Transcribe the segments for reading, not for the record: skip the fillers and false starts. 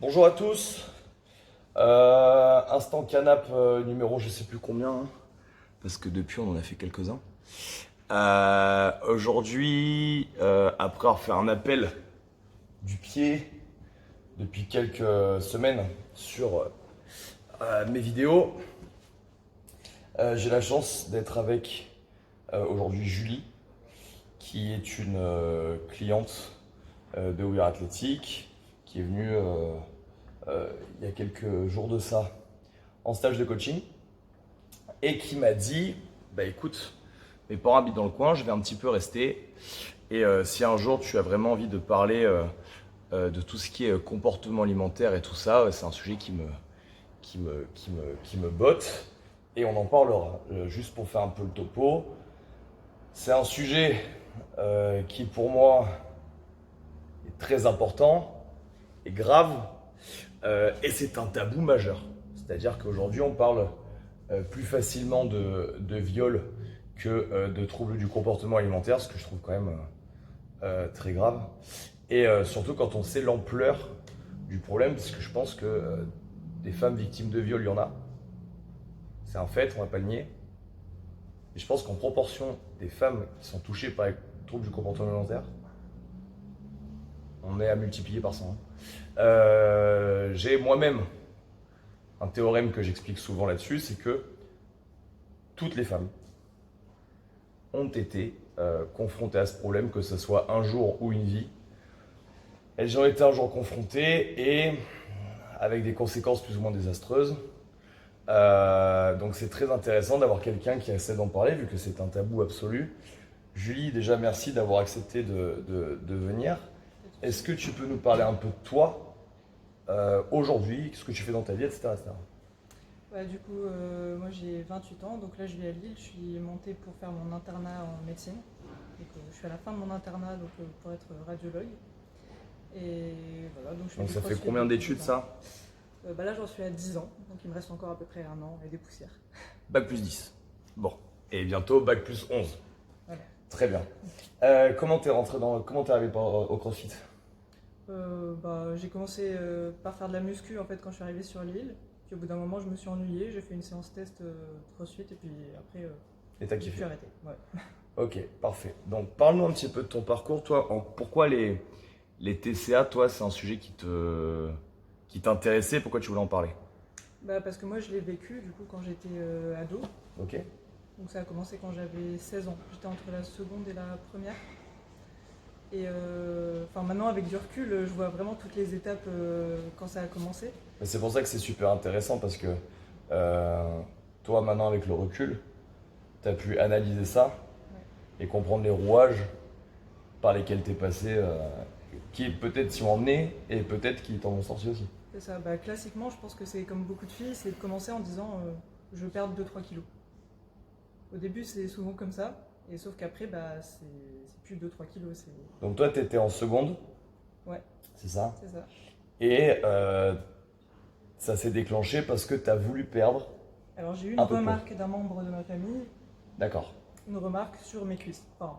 Bonjour à tous. Instant canap numéro je sais plus combien, hein, parce que depuis on en a fait quelques-uns. Aujourd'hui, après avoir fait un appel du pied depuis quelques semaines sur mes vidéos, j'ai la chance d'être avec aujourd'hui Julie, qui est une cliente de We Are Athletic, qui est venue il y a quelques jours de ça en stage de coaching et qui m'a dit bah écoute, mes parents habitent dans le coin, je vais un petit peu rester et si un jour tu as vraiment envie de parler de tout ce qui est comportement alimentaire et tout ça, c'est un sujet qui me botte et on en parlera. Juste pour faire un peu le topo, c'est un sujet qui pour moi est très important et grave. Et c'est un tabou majeur. C'est-à-dire qu'aujourd'hui, on parle plus facilement de viol que de troubles du comportement alimentaire, ce que je trouve quand même très grave. Et surtout quand on sait l'ampleur du problème, parce que je pense que des femmes victimes de viol, il y en a. C'est un fait, on ne va pas le nier. Et je pense qu'en proportion des femmes qui sont touchées par les troubles du comportement alimentaire, on est à multiplier par 100. J'ai moi-même un théorème que j'explique souvent là-dessus, c'est que toutes les femmes ont été confrontées à ce problème, que ce soit un jour ou une vie. Elles y ont été un jour confrontées et avec des conséquences plus ou moins désastreuses. Donc c'est très intéressant d'avoir quelqu'un qui essaie d'en parler, vu que c'est un tabou absolu. Julie, déjà merci d'avoir accepté de venir. Est-ce que tu peux nous parler un peu de toi aujourd'hui, ce que tu fais dans ta vie, etc. Du coup, moi j'ai 28 ans, donc là je vis à Lille, je suis montée pour faire mon internat en médecine. Donc, je suis à la fin de mon internat donc, pour être radiologue. Et voilà, donc je fais Donc du ça fait crossfit combien depuis d'études 10 ans. ça? Là j'en suis à 10 ans, donc il me reste encore à peu près un an et des poussières. Bac plus 10. Bon. Et bientôt bac plus 11. Voilà. Très bien. Comment t'es arrivé au CrossFit? J'ai commencé par faire de la muscu en fait quand je suis arrivée sur l'île. Puis au bout d'un moment je me suis ennuyée, j'ai fait une séance test de crossfit et puis après Et t'as j'ai pu kiffé? arrêter. Ouais. Ok, parfait. Donc parle-nous un petit peu de ton parcours. Toi, pourquoi les TCA, toi, c'est un sujet qui t'intéressait? Pourquoi tu voulais en parler? Parce que moi je l'ai vécu du coup quand j'étais ado. Ok. Donc ça a commencé quand j'avais 16 ans. J'étais entre la seconde et la première. Et maintenant avec du recul, je vois vraiment toutes les étapes quand ça a commencé. Mais c'est pour ça que c'est super intéressant parce que toi, maintenant, avec le recul, t'as pu analyser ça Ouais. et comprendre les rouages par lesquels t'es passé, qui peut-être t'y ont emmené et peut-être qui t'en ont sorti aussi. C'est ça. Classiquement, je pense que c'est comme beaucoup de filles, c'est de commencer en disant je veux perdre 2-3 kilos. Au début, c'est souvent comme ça. Et sauf qu'après, c'est plus 2-3 kilos. Donc toi, t'étais en seconde, Ouais, c'est ça? c'est ça. Et ça s'est déclenché parce que t'as voulu perdre Alors j'ai eu une un peu de poids. remarque d'un membre de ma famille, D'accord. une remarque sur mes cuisses. Enfin,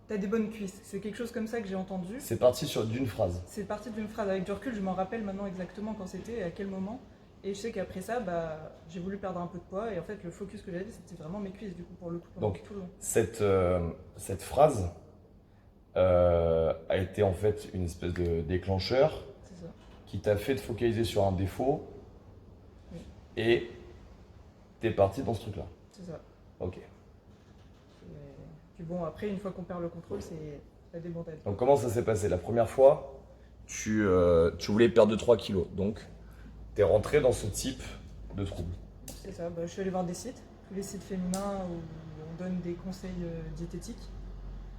t'as des bonnes cuisses. C'est quelque chose comme ça que j'ai entendu. C'est parti d'une phrase. C'est parti d'une phrase. Avec du recul, je m'en rappelle maintenant exactement quand c'était et à quel moment. Et je sais qu'après ça, j'ai voulu perdre un peu de poids. Et en fait, le focus que j'avais, c'était vraiment mes cuisses, du coup, pour le coup, pendant Donc tout le long. cette phrase a été en fait une espèce de déclencheur C'est ça. qui t'a fait te focaliser sur un défaut Oui, et t'es parti dans ce truc-là. c'est ça. Ok. Puis bon, après, une fois qu'on perd le contrôle, c'est la débandade. Donc comment ça s'est passé? La première fois, tu voulais perdre 2-3 kilos. Donc t'es rentré dans ce type de trouble. C'est ça. Je suis allée voir des sites, tous les sites féminins où on donne des conseils diététiques.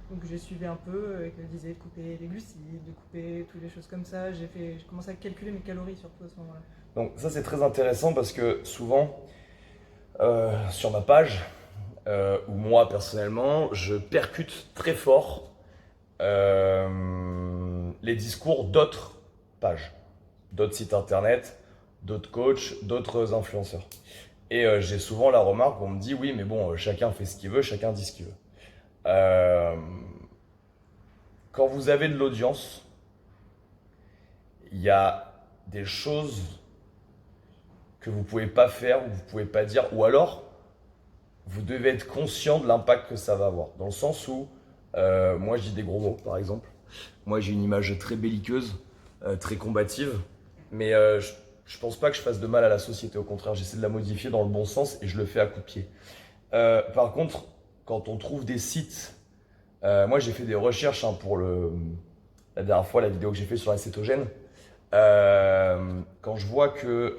Donc j'ai suivi un peu, qui disait de couper les glucides, de couper toutes les choses comme ça. J'ai commencé à calculer mes calories surtout à ce moment-là. Donc ça c'est très intéressant parce que souvent sur ma page, ou moi personnellement, je percute très fort les discours d'autres pages, d'autres sites internet, d'autres coachs, d'autres influenceurs. Et j'ai souvent la remarque où on me dit oui mais bon chacun fait ce qu'il veut, chacun dit ce qu'il veut. Quand vous avez de l'audience, il y a des choses que vous ne pouvez pas faire ou vous ne pouvez pas dire, ou alors vous devez être conscient de l'impact que ça va avoir. Dans le sens où, moi je dis des gros mots par exemple, moi j'ai une image très belliqueuse, très combative, mais je pense pas que je fasse de mal à la société, au contraire j'essaie de la modifier dans le bon sens et je le fais à coups de pied. Par contre, quand on trouve des sites, moi j'ai fait des recherches pour la dernière fois, la vidéo que j'ai fait sur la cétogène. Quand je vois que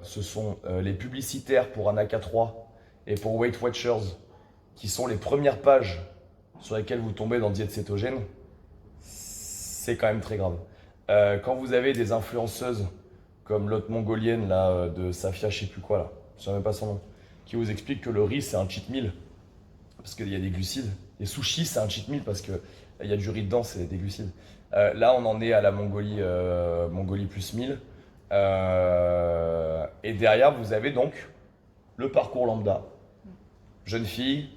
ce sont les publicitaires pour Anaka 3 et pour Weight Watchers qui sont les premières pages sur lesquelles vous tombez dans diète cétogène, c'est quand même très grave. Quand vous avez des influenceuses comme l'autre mongolienne là, de Safia, je sais plus quoi là, je sais même pas son nom, qui vous explique que le riz c'est un cheat meal parce qu'il y a des glucides. Les sushis c'est un cheat meal parce qu'il y a du riz dedans, c'est des glucides. Là, on en est à la Mongolie, Mongolie plus 1000. Et derrière, vous avez donc le parcours lambda. Jeune fille,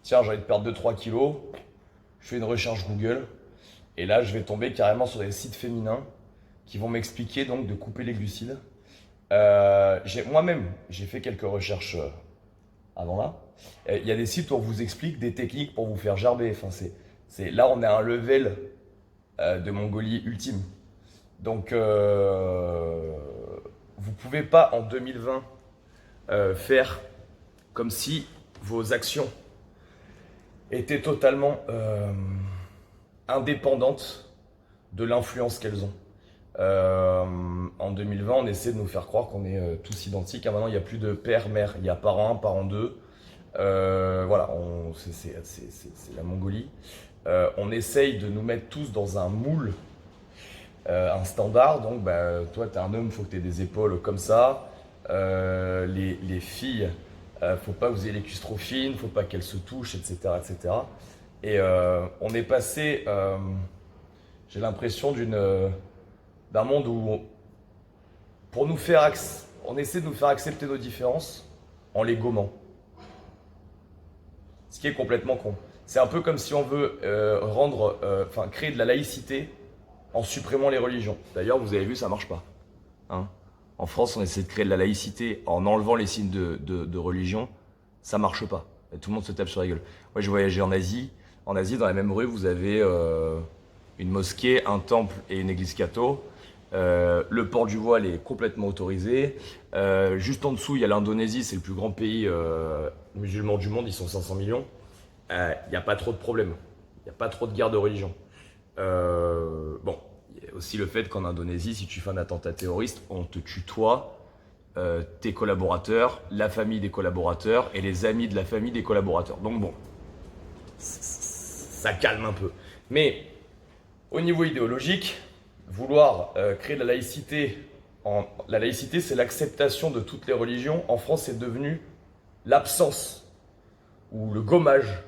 tiens, j'ai envie de perdre 2-3 kilos. Je fais une recherche Google. Et là, je vais tomber carrément sur des sites féminins qui vont m'expliquer donc de couper les glucides. Moi-même, j'ai fait quelques recherches avant là. Il y a des sites où on vous explique des techniques pour vous faire gerber. Enfin, là, on est à un level de Mongolie ultime. Donc, vous pouvez pas en 2020 faire comme si vos actions étaient totalement indépendantes de l'influence qu'elles ont. En 2020, on essaie de nous faire croire qu'on est tous identiques. Maintenant, il n'y a plus de père, mère, il y a parent 1, parent 2. Voilà, c'est la Mongolie. On essaye de nous mettre tous dans un moule, un standard. Donc, toi, tu es un homme, il faut que tu aies des épaules comme ça. Les filles, faut pas que vous ayez les cuisses trop fines, faut pas qu'elles se touchent, etc. etc. Et on est passé, j'ai l'impression, d'un monde où, on essaie de nous faire accepter nos différences en les gommant. Ce qui est complètement con. C'est un peu comme si on veut créer de la laïcité en supprimant les religions. D'ailleurs, vous avez vu, ça marche pas. Hein, en France, on essaie de créer de la laïcité en enlevant les signes de religion. Ça marche pas. Et tout le monde se tape sur la gueule. Moi, j'ai voyagé en Asie. En Asie, dans la même rue, vous avez une mosquée, un temple et une église catho. Le port du voile est complètement autorisé. Juste en dessous, il y a l'Indonésie, c'est le plus grand pays musulman du monde, ils sont 500 millions. Il n'y a pas trop de problèmes. Il n'y a pas trop de guerre de religion. Bon, il y a aussi le fait qu'en Indonésie, si tu fais un attentat terroriste, on te tutoie tes collaborateurs, la famille des collaborateurs et les amis de la famille des collaborateurs. Donc bon, ça calme un peu. Mais au niveau idéologique, vouloir créer de la laïcité, la laïcité c'est l'acceptation de toutes les religions. En France, c'est devenu l'absence ou le gommage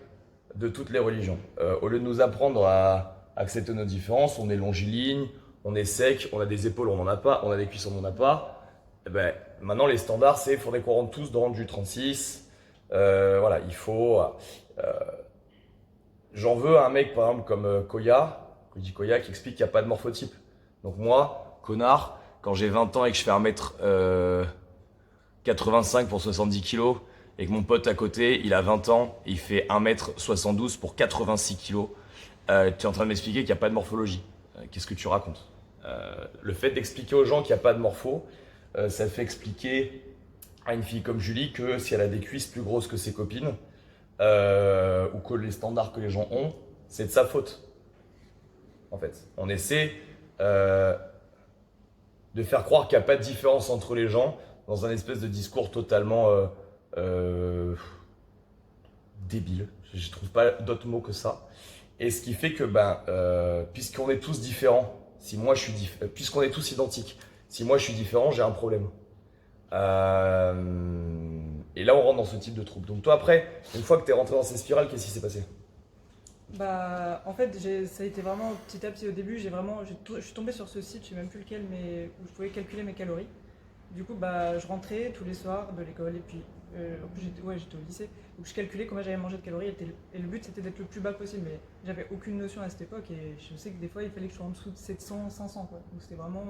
de toutes les religions. Au lieu de nous apprendre à accepter nos différences, on est longiligne, on est sec, on a des épaules, on n'en a pas, on a des cuisses, on n'en a pas. Et maintenant, les standards, c'est qu'il faudrait qu'on rentre tous dans du 36. Voilà, il faut... J'en veux à un mec, par exemple, comme Koya, Koji Koya, qui explique qu'il n'y a pas de morphotype. Donc moi, connard, quand j'ai 20 ans et que je fais 1m85 pour 70 kg, et que mon pote à côté, il a 20 ans, et il fait 1m72 pour 86 kg, tu es en train de m'expliquer qu'il n'y a pas de morphologie. Qu'est-ce que tu racontes? Le fait d'expliquer aux gens qu'il n'y a pas de morpho, ça fait expliquer à une fille comme Julie que si elle a des cuisses plus grosses que ses copines, ou que les standards que les gens ont, c'est de sa faute. En fait, on essaie de faire croire qu'il n'y a pas de différence entre les gens dans un espèce de discours totalement débile. Je ne trouve pas d'autre mot que ça. Et ce qui fait que, puisqu'on est tous différents, puisqu'on est tous identiques, si moi je suis différent, j'ai un problème. Et là, on rentre dans ce type de trouble. Donc toi, après, une fois que tu es rentré dans ces spirales, qu'est-ce qui s'est passé? En fait, ça a été vraiment petit à petit au début. Je suis tombée sur ce site, je sais même plus lequel, mais où je pouvais calculer mes calories. Du coup, je rentrais tous les soirs de l'école et puis en plus j'étais au lycée. Donc je calculais combien j'avais mangé de calories et le but c'était d'être le plus bas possible. Mais j'avais aucune notion à cette époque et je sais que des fois il fallait que je sois en dessous de 700, 500 quoi. Donc c'était vraiment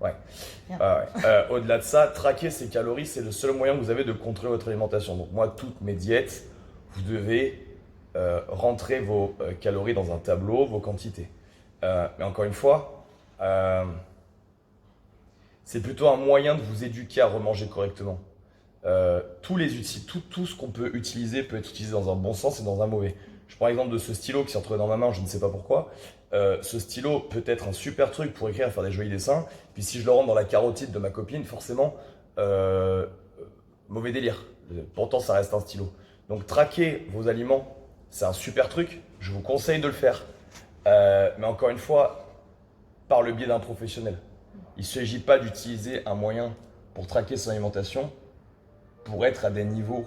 Ouais. Rien. Au-delà de ça, traquer ses calories, c'est le seul moyen que vous avez de contrôler votre alimentation. Donc moi, toutes mes diètes, vous devez rentrer vos calories dans un tableau, vos quantités. Mais encore une fois, c'est plutôt un moyen de vous éduquer à remanger correctement. Tout ce qu'on peut être utilisé dans un bon sens et dans un mauvais. Je prends l'exemple de ce stylo qui s'est retrouvé dans ma main, je ne sais pas pourquoi. Ce stylo peut être un super truc pour écrire et faire des jolis dessins. Puis si je le rentre dans la carotide de ma copine, forcément, mauvais délire. Pourtant, ça reste un stylo. Donc traquer vos aliments, c'est un super truc. Je vous conseille de le faire. Mais encore une fois, par le biais d'un professionnel. Il ne s'agit pas d'utiliser un moyen pour traquer son alimentation pour être à des niveaux,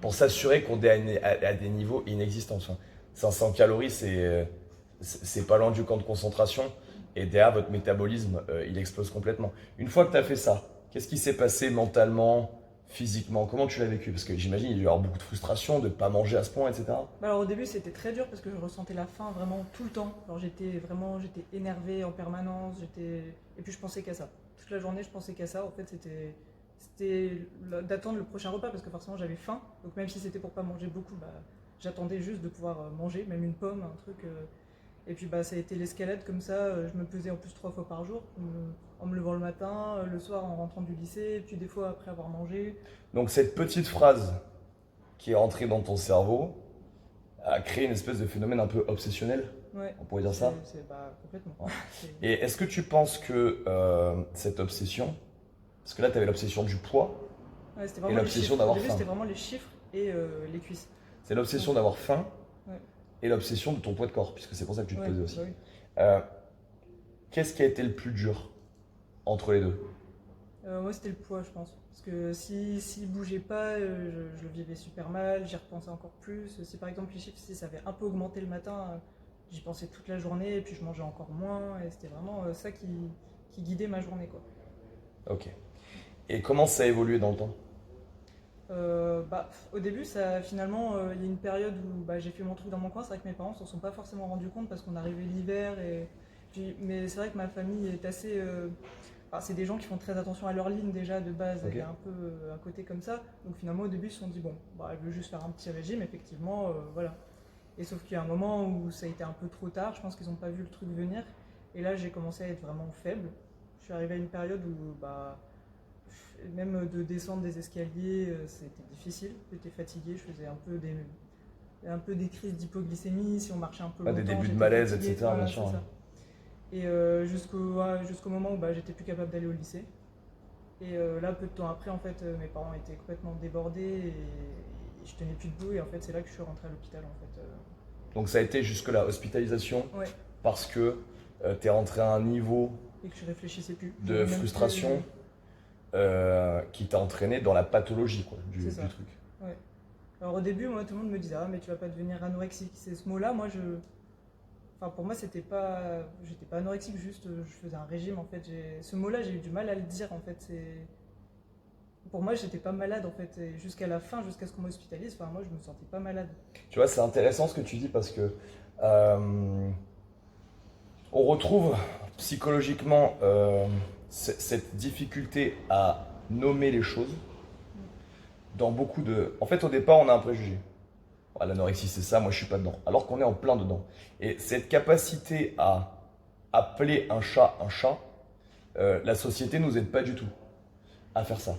pour s'assurer qu'on est à des niveaux inexistants. Enfin, 500 calories, c'est pas loin du camp de concentration. Et derrière, votre métabolisme, il explose complètement. Une fois que tu as fait ça, qu'est-ce qui s'est passé mentalement, physiquement? Comment tu l'as vécu? Parce que j'imagine qu'il y a eu avoir beaucoup de frustration de ne pas manger à ce point, etc. Bah alors au début c'était très dur parce que je ressentais la faim vraiment tout le temps. Alors j'étais énervée en permanence, et puis je pensais qu'à ça. Toute la journée je pensais qu'à ça. En fait c'était d'attendre le prochain repas parce que forcément j'avais faim. Donc même si c'était pour pas manger beaucoup, bah, j'attendais juste de pouvoir manger, même une pomme, un truc. Et puis bah ça a été l'escalade comme ça. Je me pesais en plus 3 fois par jour, en me levant le matin, le soir en rentrant du lycée, et puis des fois après avoir mangé. Donc cette petite phrase qui est entrée dans ton cerveau a créé une espèce de phénomène un peu obsessionnel, Ouais. on pourrait dire ça. Bah, complètement. Ouais. C'est- Et est-ce que tu penses que cette obsession, parce que là tu avais l'obsession du poids, Ouais, c'était et vraiment les l'obsession chiffres. Au d'avoir début, faim. c'était vraiment les chiffres et les cuisses. C'est l'obsession d'avoir faim Ouais. et l'obsession de ton poids de corps, puisque c'est pour ça que tu te Ouais, pesais aussi. bah oui. Euh, Qu'est-ce qui a été le plus dur entre les deux? Moi, c'était le poids, je pense. Parce que s'il bougeait pas, je le vivais super mal, j'y repensais encore plus. Si par exemple les chiffres, si ça avait un peu augmenté le matin, j'y pensais toute la journée et puis je mangeais encore moins. Et c'était vraiment ça qui guidait ma journée, quoi. Ok. Et comment ça a évolué dans le temps? Bah, au début, ça, finalement, il y a une période où bah, j'ai fait mon truc dans mon coin. C'est vrai que mes parents s'en sont pas forcément rendus compte parce qu'on arrivait l'hiver. Mais c'est vrai que ma famille est assez. Enfin, c'est des gens qui font très attention à leur ligne déjà de base. Ok. Il y a un peu un côté comme ça. Donc finalement, au début, ils se sont dit bon, bah, elle veut juste faire un petit régime, effectivement, voilà. Et sauf qu'il y a un moment où ça a été un peu trop tard. Je pense qu'ils n'ont pas vu le truc venir. Et là, j'ai commencé à être vraiment faible. Je suis arrivé à une période où bah, même de descendre des escaliers, c'était difficile. J'étais fatiguée, je faisais un peu des crises d'hypoglycémie. Si on marchait un peu Ah, longtemps, des débuts de j'étais malaise, fatiguée, etc. voilà, Bien sûr. c'est ça. Et jusqu'au moment où bah, j'étais plus capable d'aller au lycée. Et là, peu de temps après, en fait, mes parents étaient complètement débordés et je tenais plus debout. Et en fait, c'est là que je suis rentrée à l'hôpital, en fait. Donc ça a été jusque-là, hospitalisation, Ouais, parce que tu es rentré à un niveau et que je réfléchissais plus. de Même frustration qui t'a entraîné dans la pathologie quoi, C'est ça. du truc. Ouais. Alors au début, moi, tout le monde me disait ah mais tu vas pas devenir anorexique. C'est ce mot-là, enfin pour moi j'étais pas anorexique, juste je faisais un régime en fait. Ce mot-là, j'ai eu du mal à le dire en fait. Pour moi, j'étais pas malade en fait. Et jusqu'à la fin, jusqu'à ce qu'on m'hospitalise, enfin moi je me sentais pas malade. Tu vois, c'est intéressant ce que tu dis parce que on retrouve psychologiquement cette difficulté à nommer les choses dans beaucoup de... En fait, au départ, on a un préjugé. Ah, l'anorexie, c'est ça, moi je suis pas dedans. Alors qu'on est en plein dedans. Et cette capacité à appeler un chat, la société nous aide pas du tout à faire ça.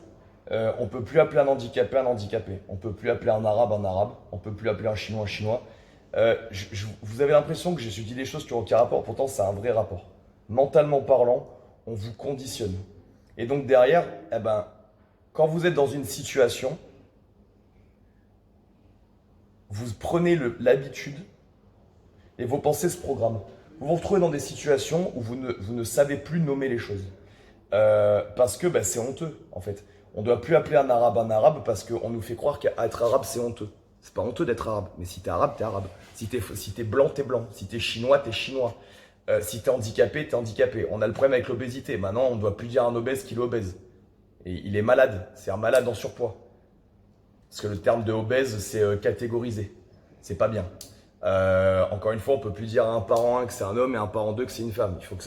On peut plus appeler un handicapé. On peut plus appeler un arabe. On peut plus appeler un chinois. Vous avez l'impression que j'ai dit des choses qui n'ont aucun rapport, pourtant c'est un vrai rapport. Mentalement parlant, on vous conditionne. Et donc derrière, eh ben, quand vous êtes dans une situation, vous prenez l'habitude et vos pensées se programment. Vous vous retrouvez dans des situations où vous ne savez plus nommer les choses. Parce que bah, c'est honteux en fait. On ne doit plus appeler un arabe parce qu'on nous fait croire qu'être arabe c'est honteux. C'est pas honteux d'être arabe, mais si t'es arabe, t'es arabe. Si t'es blanc, t'es blanc. Si t'es chinois, t'es chinois. Si t'es handicapé, t'es handicapé. On a le problème avec l'obésité. Maintenant, on ne doit plus dire à un obèse qu'il est obèse. Et il est malade. C'est un malade en surpoids. Parce que le terme de obèse, c'est catégorisé. C'est pas bien. Encore une fois, on peut plus dire à un parent 1 que c'est un homme et à un parent 2 que c'est une femme. Il faut que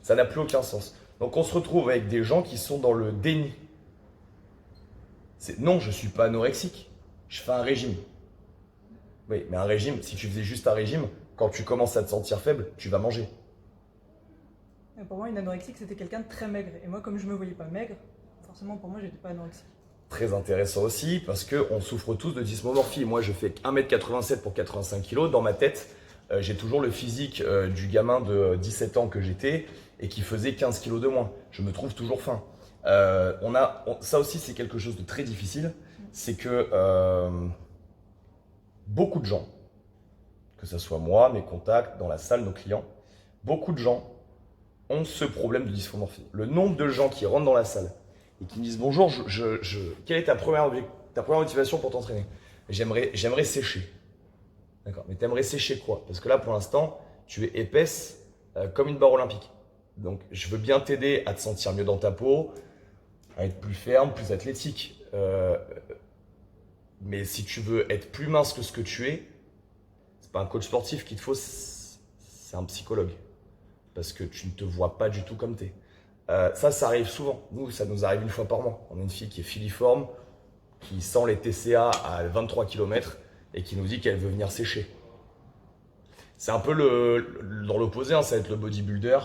Ça n'a plus aucun sens. Donc on se retrouve avec des gens qui sont dans le déni. Non, je ne suis pas anorexique, je fais un régime. Oui, mais un régime, si tu faisais juste un régime, quand tu commences à te sentir faible, tu vas manger. Et pour moi, une anorexique, c'était quelqu'un de très maigre. Et moi, comme je me voyais pas maigre, forcément, pour moi, j'étais pas anorexique. Très intéressant aussi, parce qu'on souffre tous de dysmorphie. Moi, je fais 1m87 pour 85 kg. Dans ma tête, j'ai toujours le physique du gamin de 17 ans que j'étais et qui faisait 15 kg de moins. Je me trouve toujours fin. Ça aussi, c'est quelque chose de très difficile. C'est que beaucoup de gens, que ce soit moi, mes contacts, dans la salle, nos clients, beaucoup de gens ont ce problème de dysmorphie. Le nombre de gens qui rentrent dans la salle et qui me disent bonjour, quelle est ta première motivation pour t'entraîner? J'aimerais sécher. D'accord, mais t'aimerais sécher quoi? Parce que là, pour l'instant, tu es épaisse comme une barre olympique. Donc, je veux bien t'aider à te sentir mieux dans ta peau, à être plus ferme, plus athlétique. Mais si tu veux être plus mince que ce que tu es, c'est pas un coach sportif qu'il te faut, c'est un psychologue. Parce que tu ne te vois pas du tout comme t'es. Ça arrive souvent. Nous, ça nous arrive une fois par mois. On a une fille qui est filiforme, qui sent les TCA à 23 km et qui nous dit qu'elle veut venir sécher. C'est un peu dans l'opposé, hein, ça va être le bodybuilder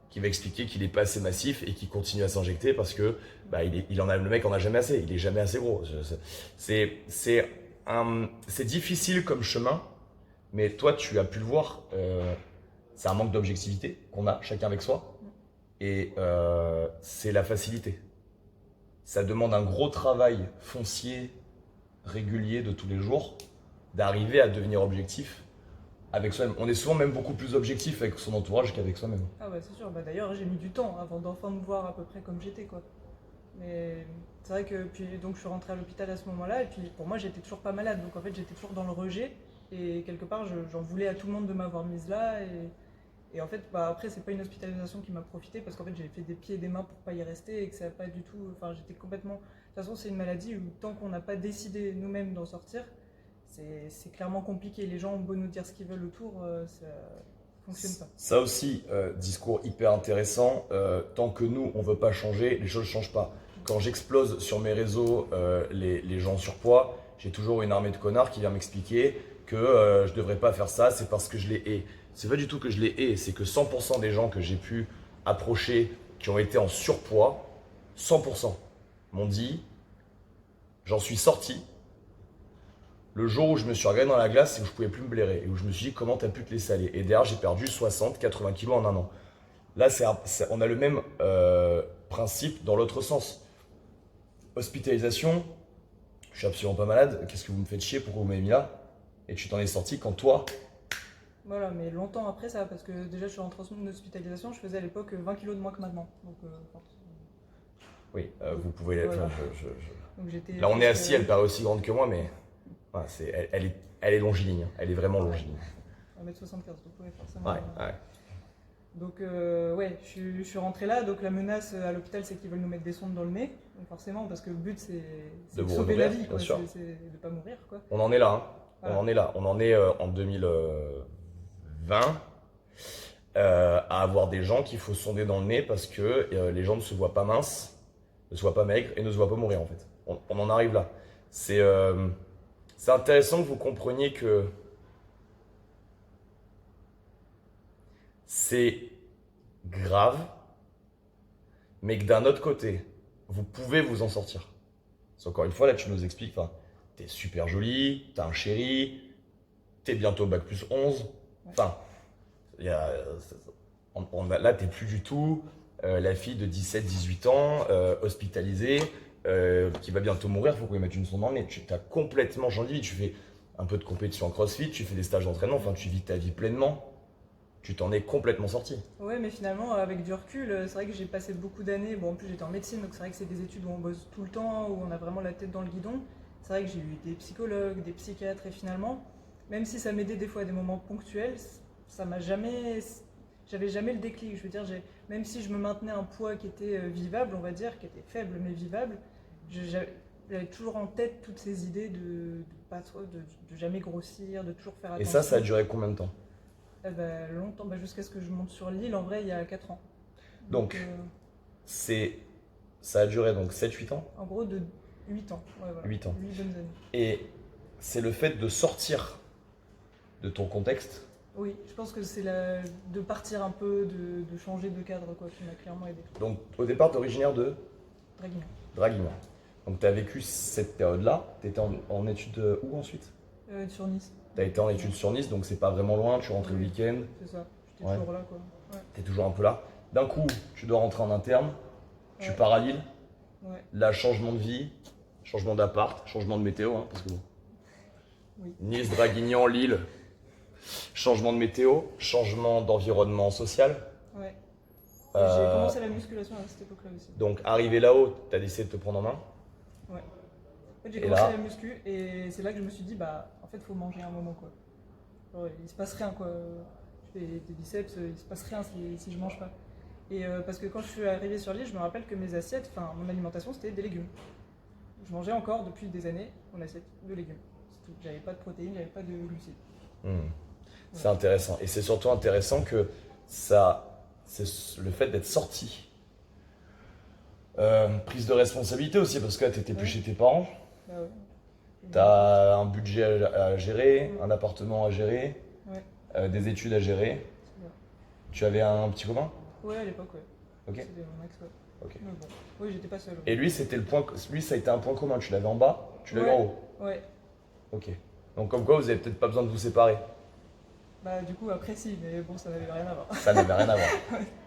qui va expliquer qu'il n'est pas assez massif et qui continue à s'injecter parce que le mec en a jamais assez, il est jamais assez gros. C'est difficile comme chemin, mais toi tu as pu le voir, c'est un manque d'objectivité qu'on a chacun avec soi et c'est la facilité. Ça demande un gros travail foncier, régulier de tous les jours, d'arriver à devenir objectif avec soi-même. On est souvent même beaucoup plus objectif avec son entourage qu'avec soi-même. Ah ouais, c'est sûr. Bah, d'ailleurs, j'ai mis du temps avant d'enfin me voir à peu près comme j'étais, quoi. Mais c'est vrai que donc je suis rentrée à l'hôpital à ce moment-là et puis pour moi j'étais toujours pas malade, donc en fait j'étais toujours dans le rejet et quelque part j'en voulais à tout le monde de m'avoir mise là et en fait après c'est pas une hospitalisation qui m'a profité parce qu'en fait j'ai fait des pieds et des mains pour pas y rester et que ça a pas du tout, enfin j'étais complètement, de toute façon c'est une maladie où tant qu'on n'a pas décidé nous-mêmes d'en sortir, c'est clairement compliqué, les gens ont beau nous dire ce qu'ils veulent autour, ça fonctionne pas. Ça aussi, discours hyper intéressant, tant que nous on veut pas changer, les choses ne changent pas. Quand j'explose sur mes réseaux les gens surpoids, j'ai toujours une armée de connards qui vient m'expliquer que je devrais pas faire ça, c'est parce que je les hais. C'est pas du tout que je les hais, c'est que 100% des gens que j'ai pu approcher qui ont été en surpoids, 100% m'ont dit j'en suis sorti le jour où je me suis regardé dans la glace et où je pouvais plus me blairer et où je me suis dit comment t'as pu te laisser aller. Et derrière j'ai perdu 60-80 kilos en un an. Là on a le même principe dans l'autre sens. Hospitalisation, je suis absolument pas malade, qu'est-ce que vous me faites chier, pourquoi vous m'avez mis là? Et tu t'en es sorti quand toi? Voilà, mais longtemps après ça, parce que déjà je suis rentrée en hospitalisation, je faisais à l'époque 20 kilos de moins que maintenant. Donc, oui, vous pouvez. Voilà. Enfin, Donc, là on est assis, elle paraît aussi grande que moi, mais voilà, elle est longiligne, hein. Elle est vraiment longiligne. 1m75, donc ouais, forcément. Ouais. Donc ouais, je suis rentrée là, donc la menace à l'hôpital c'est qu'ils veulent nous mettre des sondes dans le nez, donc forcément parce que le but c'est de sauver la vie, quoi, c'est de pas mourir quoi. On en est là, hein. Voilà. On en est en 2020 à avoir des gens qu'il faut sonder dans le nez parce que les gens ne se voient pas minces, ne se voient pas maigres et ne se voient pas mourir en fait. On en arrive là. C'est intéressant que vous compreniez que c'est grave, mais que d'un autre côté, vous pouvez vous en sortir. Encore une fois, là, tu nous expliques, t'es super jolie, t'as un chéri, t'es bientôt bac plus 11. Enfin, là, t'es plus du tout la fille de 17-18 ans, hospitalisée, qui va bientôt mourir, faut qu'on lui mette une sonde dans le nez. Tu as complètement changé de vie, tu fais un peu de compétition en crossfit, tu fais des stages d'entraînement, enfin, tu vis ta vie pleinement. Tu t'en es complètement sorti. Ouais, mais finalement, avec du recul, c'est vrai que j'ai passé beaucoup d'années. Bon, en plus, j'étais en médecine, donc c'est vrai que c'est des études où on bosse tout le temps, où on a vraiment la tête dans le guidon. C'est vrai que j'ai eu des psychologues, des psychiatres, et finalement, même si ça m'aidait des fois à des moments ponctuels, ça m'a jamais. J'avais jamais le déclic. Je veux dire, même si je me maintenais un poids qui était vivable, on va dire, qui était faible mais vivable, j'avais toujours en tête toutes ces idées de jamais grossir, de toujours faire attention. Et ça a duré combien de temps? Longtemps, jusqu'à ce que je monte sur l'île, en vrai, il y a 4 ans. Donc, ça a duré donc 7-8 ans. En gros, de 8 ans. Ouais, voilà. 8 ans. 8 bonnes années. Et c'est le fait de sortir de ton contexte. Oui, je pense que c'est de partir un peu, de changer de cadre, quoi, qui m'a clairement aidé. Donc, au départ, tu es originaire de Draguignan. Draguignan. Donc, tu as vécu cette période-là. Tu étais en études où ensuite? Sur Nice. Tu as été en études sur Nice, donc c'est pas vraiment loin. Tu rentrais le week-end. C'est ça, j'étais Ouais. toujours là, quoi. Ouais. Tu es toujours un peu là. D'un coup, tu dois rentrer en interne. Tu Ouais. pars à Lille. Ouais. Là, changement de vie, changement d'appart, changement de météo. Hein, parce que bon. Oui. Nice, Draguignan, Lille. Changement de météo, changement d'environnement social. Ouais. Euh, J'ai commencé la musculation à cette époque-là aussi. Donc, arrivé là-haut, tu as décidé de te prendre en main. Ouais. En fait, j'ai Et commencé là la muscu et c'est là que je me suis dit, bah, en fait, faut manger un moment, quoi. Genre, il se passe rien, quoi. Je fais des biceps, il se passe rien si je mange pas. Et parce que quand je suis arrivée sur l'île, je me rappelle que mes assiettes, enfin, mon alimentation, c'était des légumes. Je mangeais encore depuis des années mon assiette de légumes. C'est tout. J'avais pas de protéines, j'avais pas de glucides. C'est intéressant. Et c'est surtout intéressant que ça, c'est le fait d'être sorti. Prise de responsabilité aussi, parce que là, tu n'étais plus chez tes parents. Bah ouais. Tu as un budget à gérer, un appartement à gérer, Ouais, des études à gérer. c'est bien. Tu avais un petit copain? Ouais, à l'époque, ouais. Ok. C'était mon ex, ouais. Ok. Mais bon, oui, j'étais pas seule. Et lui, ça a été un point commun. Tu l'avais en bas, tu l'avais Ouais. en haut. Ouais. Ok. Donc, comme quoi, vous avez peut-être pas besoin de vous séparer. Bah, du coup, après, si, mais bon, ça n'avait rien à voir. Ça n'avait rien à voir.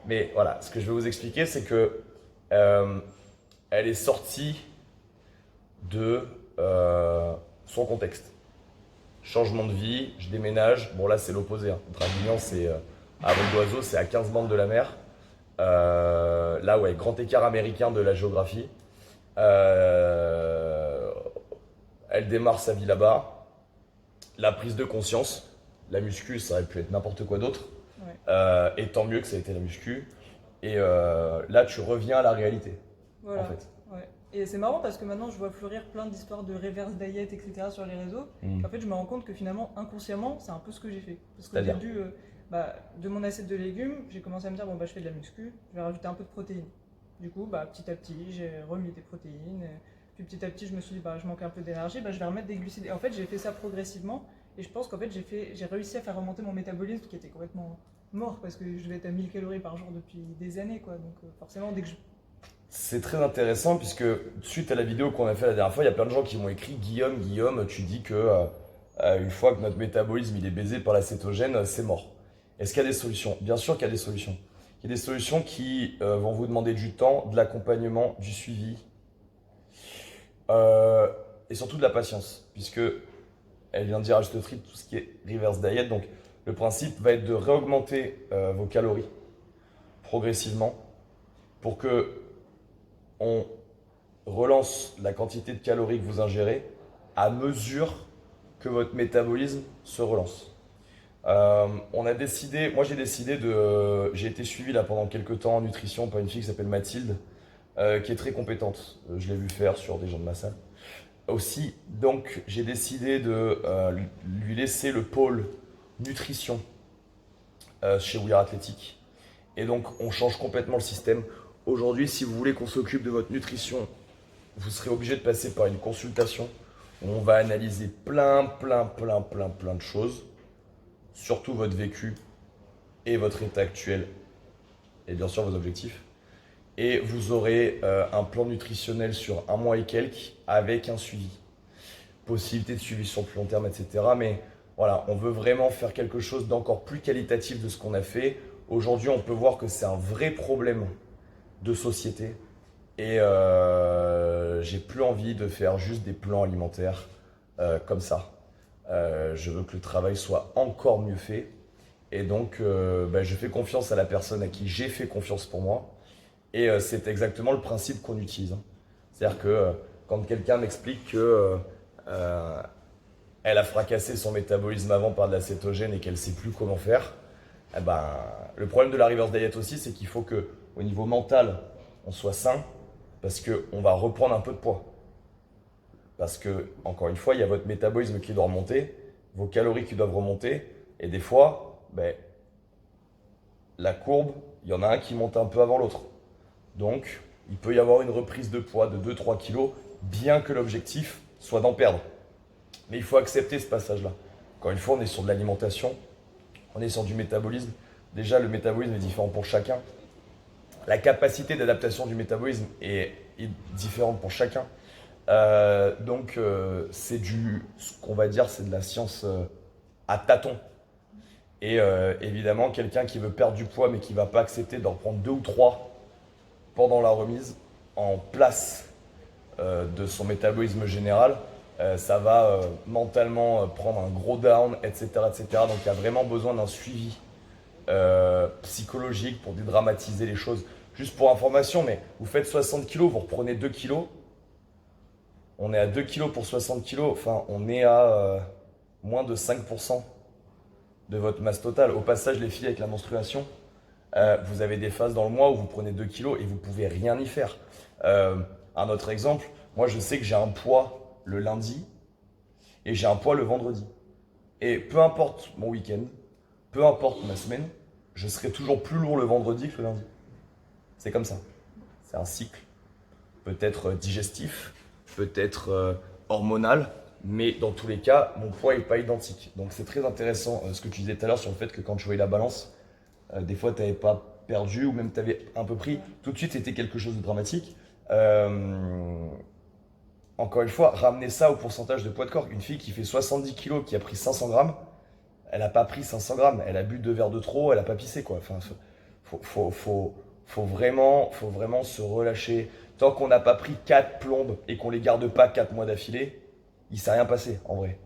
Mais voilà, ce que je vais vous expliquer, c'est que elle est sortie de son contexte. Changement de vie, je déménage. Bon, là, c'est l'opposé. Hein. Draguignan, c'est à vol d'oiseau, c'est à 15 bandes de la mer. Là, ouais, grand écart américain de la géographie. Elle démarre sa vie là-bas. La prise de conscience. La muscu, ça aurait pu être n'importe quoi d'autre. Ouais. Et tant mieux que ça ait été la muscu. Et là, tu reviens à la réalité, Voilà. en fait. Ouais. Et c'est marrant parce que maintenant, je vois fleurir plein d'histoires de reverse diet, etc. sur les réseaux. En fait, je me rends compte que finalement, inconsciemment, c'est un peu ce que j'ai fait. Parce qu'au C'est-à-dire début, de mon assiette de légumes, j'ai commencé à me dire, bon, bah, je fais de la muscu, je vais rajouter un peu de protéines. Du coup, bah, petit à petit, j'ai remis des protéines. Puis petit à petit, je me suis dit, bah, je manque un peu d'énergie, bah, je vais remettre des glucides. Et en fait, j'ai fait ça progressivement. Et je pense qu'en fait, j'ai réussi à faire remonter mon métabolisme qui était complètement mort parce que je devais être à 1000 calories par jour depuis des années, quoi. Donc forcément, dès que je... C'est très intéressant puisque suite à la vidéo qu'on a fait la dernière fois, il y a plein de gens qui m'ont écrit Guillaume, tu dis que une fois que notre métabolisme il est baisé par la cétogène, c'est mort. Est-ce qu'il y a des solutions? Bien sûr qu'il y a des solutions. Il y a des solutions qui vont vous demander du temps, de l'accompagnement, du suivi et surtout de la patience puisque elle vient de dire à juste titre tout ce qui est reverse diet. Donc le principe va être de réaugmenter vos calories progressivement pour que on relance la quantité de calories que vous ingérez à mesure que votre métabolisme se relance. J'ai été suivi là pendant quelques temps en nutrition par une fille qui s'appelle Mathilde, qui est très compétente. Je l'ai vu faire sur des gens de ma salle. Aussi, donc j'ai décidé de lui laisser le pôle nutrition chez We Are Athletic. Et donc on change complètement le système. Aujourd'hui, si vous voulez qu'on s'occupe de votre nutrition, vous serez obligé de passer par une consultation où on va analyser plein de choses, surtout votre vécu et votre état actuel, et bien sûr vos objectifs. Et vous aurez un plan nutritionnel sur un mois et quelques avec un suivi. Possibilité de suivi sur le plus long terme, etc. Mais voilà, on veut vraiment faire quelque chose d'encore plus qualitatif de ce qu'on a fait. Aujourd'hui, on peut voir que c'est un vrai problème de société et j'ai plus envie de faire juste des plans alimentaires comme ça. Je veux que le travail soit encore mieux fait et donc je fais confiance à la personne à qui j'ai fait confiance pour moi et c'est exactement le principe qu'on utilise. C'est-à-dire que quand quelqu'un m'explique que elle a fracassé son métabolisme avant par de la cétogène et qu'elle ne sait plus comment faire, eh ben, le problème de la reverse diet aussi, c'est qu'il faut que au niveau mental, on soit sain parce qu'on va reprendre un peu de poids. Parce que, encore une fois, il y a votre métabolisme qui doit remonter, vos calories qui doivent remonter, et des fois, la courbe il y en a un qui monte un peu avant l'autre. Donc, il peut y avoir une reprise de poids de 2-3 kilos, bien que l'objectif soit d'en perdre. Mais il faut accepter ce passage-là. Encore une fois, on est sur de l'alimentation, on est sur du métabolisme. Déjà, le métabolisme est différent pour chacun. La capacité d'adaptation du métabolisme est différente pour chacun. C'est ce qu'on va dire, c'est de la science à tâtons. Et évidemment, quelqu'un qui veut perdre du poids mais qui ne va pas accepter d'en prendre 2 ou 3 pendant la remise en place de son métabolisme général, ça va mentalement prendre un gros down, etc., etc. Donc il y a vraiment besoin d'un suivi psychologique pour dédramatiser les choses. Juste pour information, mais vous faites 60 kg, vous reprenez 2 kg. On est à 2 kg pour 60 kg, enfin on est à moins de 5% de votre masse totale. Au passage, les filles avec la menstruation, vous avez des phases dans le mois où vous prenez 2 kilos et vous pouvez rien y faire. Un autre exemple, moi je sais que j'ai un poids le lundi et j'ai un poids le vendredi. Et peu importe mon week-end, peu importe ma semaine, je serai toujours plus lourd le vendredi que le lundi. C'est comme ça. C'est un cycle, peut-être digestif, peut-être hormonal, mais dans tous les cas, mon poids n'est pas identique. Donc c'est très intéressant ce que tu disais tout à l'heure sur le fait que quand tu voyais la balance, des fois tu n'avais pas perdu ou même tu avais un peu pris. Tout de suite, c'était quelque chose de dramatique. Encore une fois, ramener ça au pourcentage de poids de corps. Une fille qui fait 70 kg, qui a pris 500 grammes, elle n'a pas pris 500 grammes. Elle a bu 2 verres de trop, elle n'a pas pissé, quoi. Enfin, faut vraiment se relâcher. Tant qu'on n'a pas pris 4 plombes et qu'on les garde pas 4 mois d'affilée, il ne s'est rien passé, en vrai.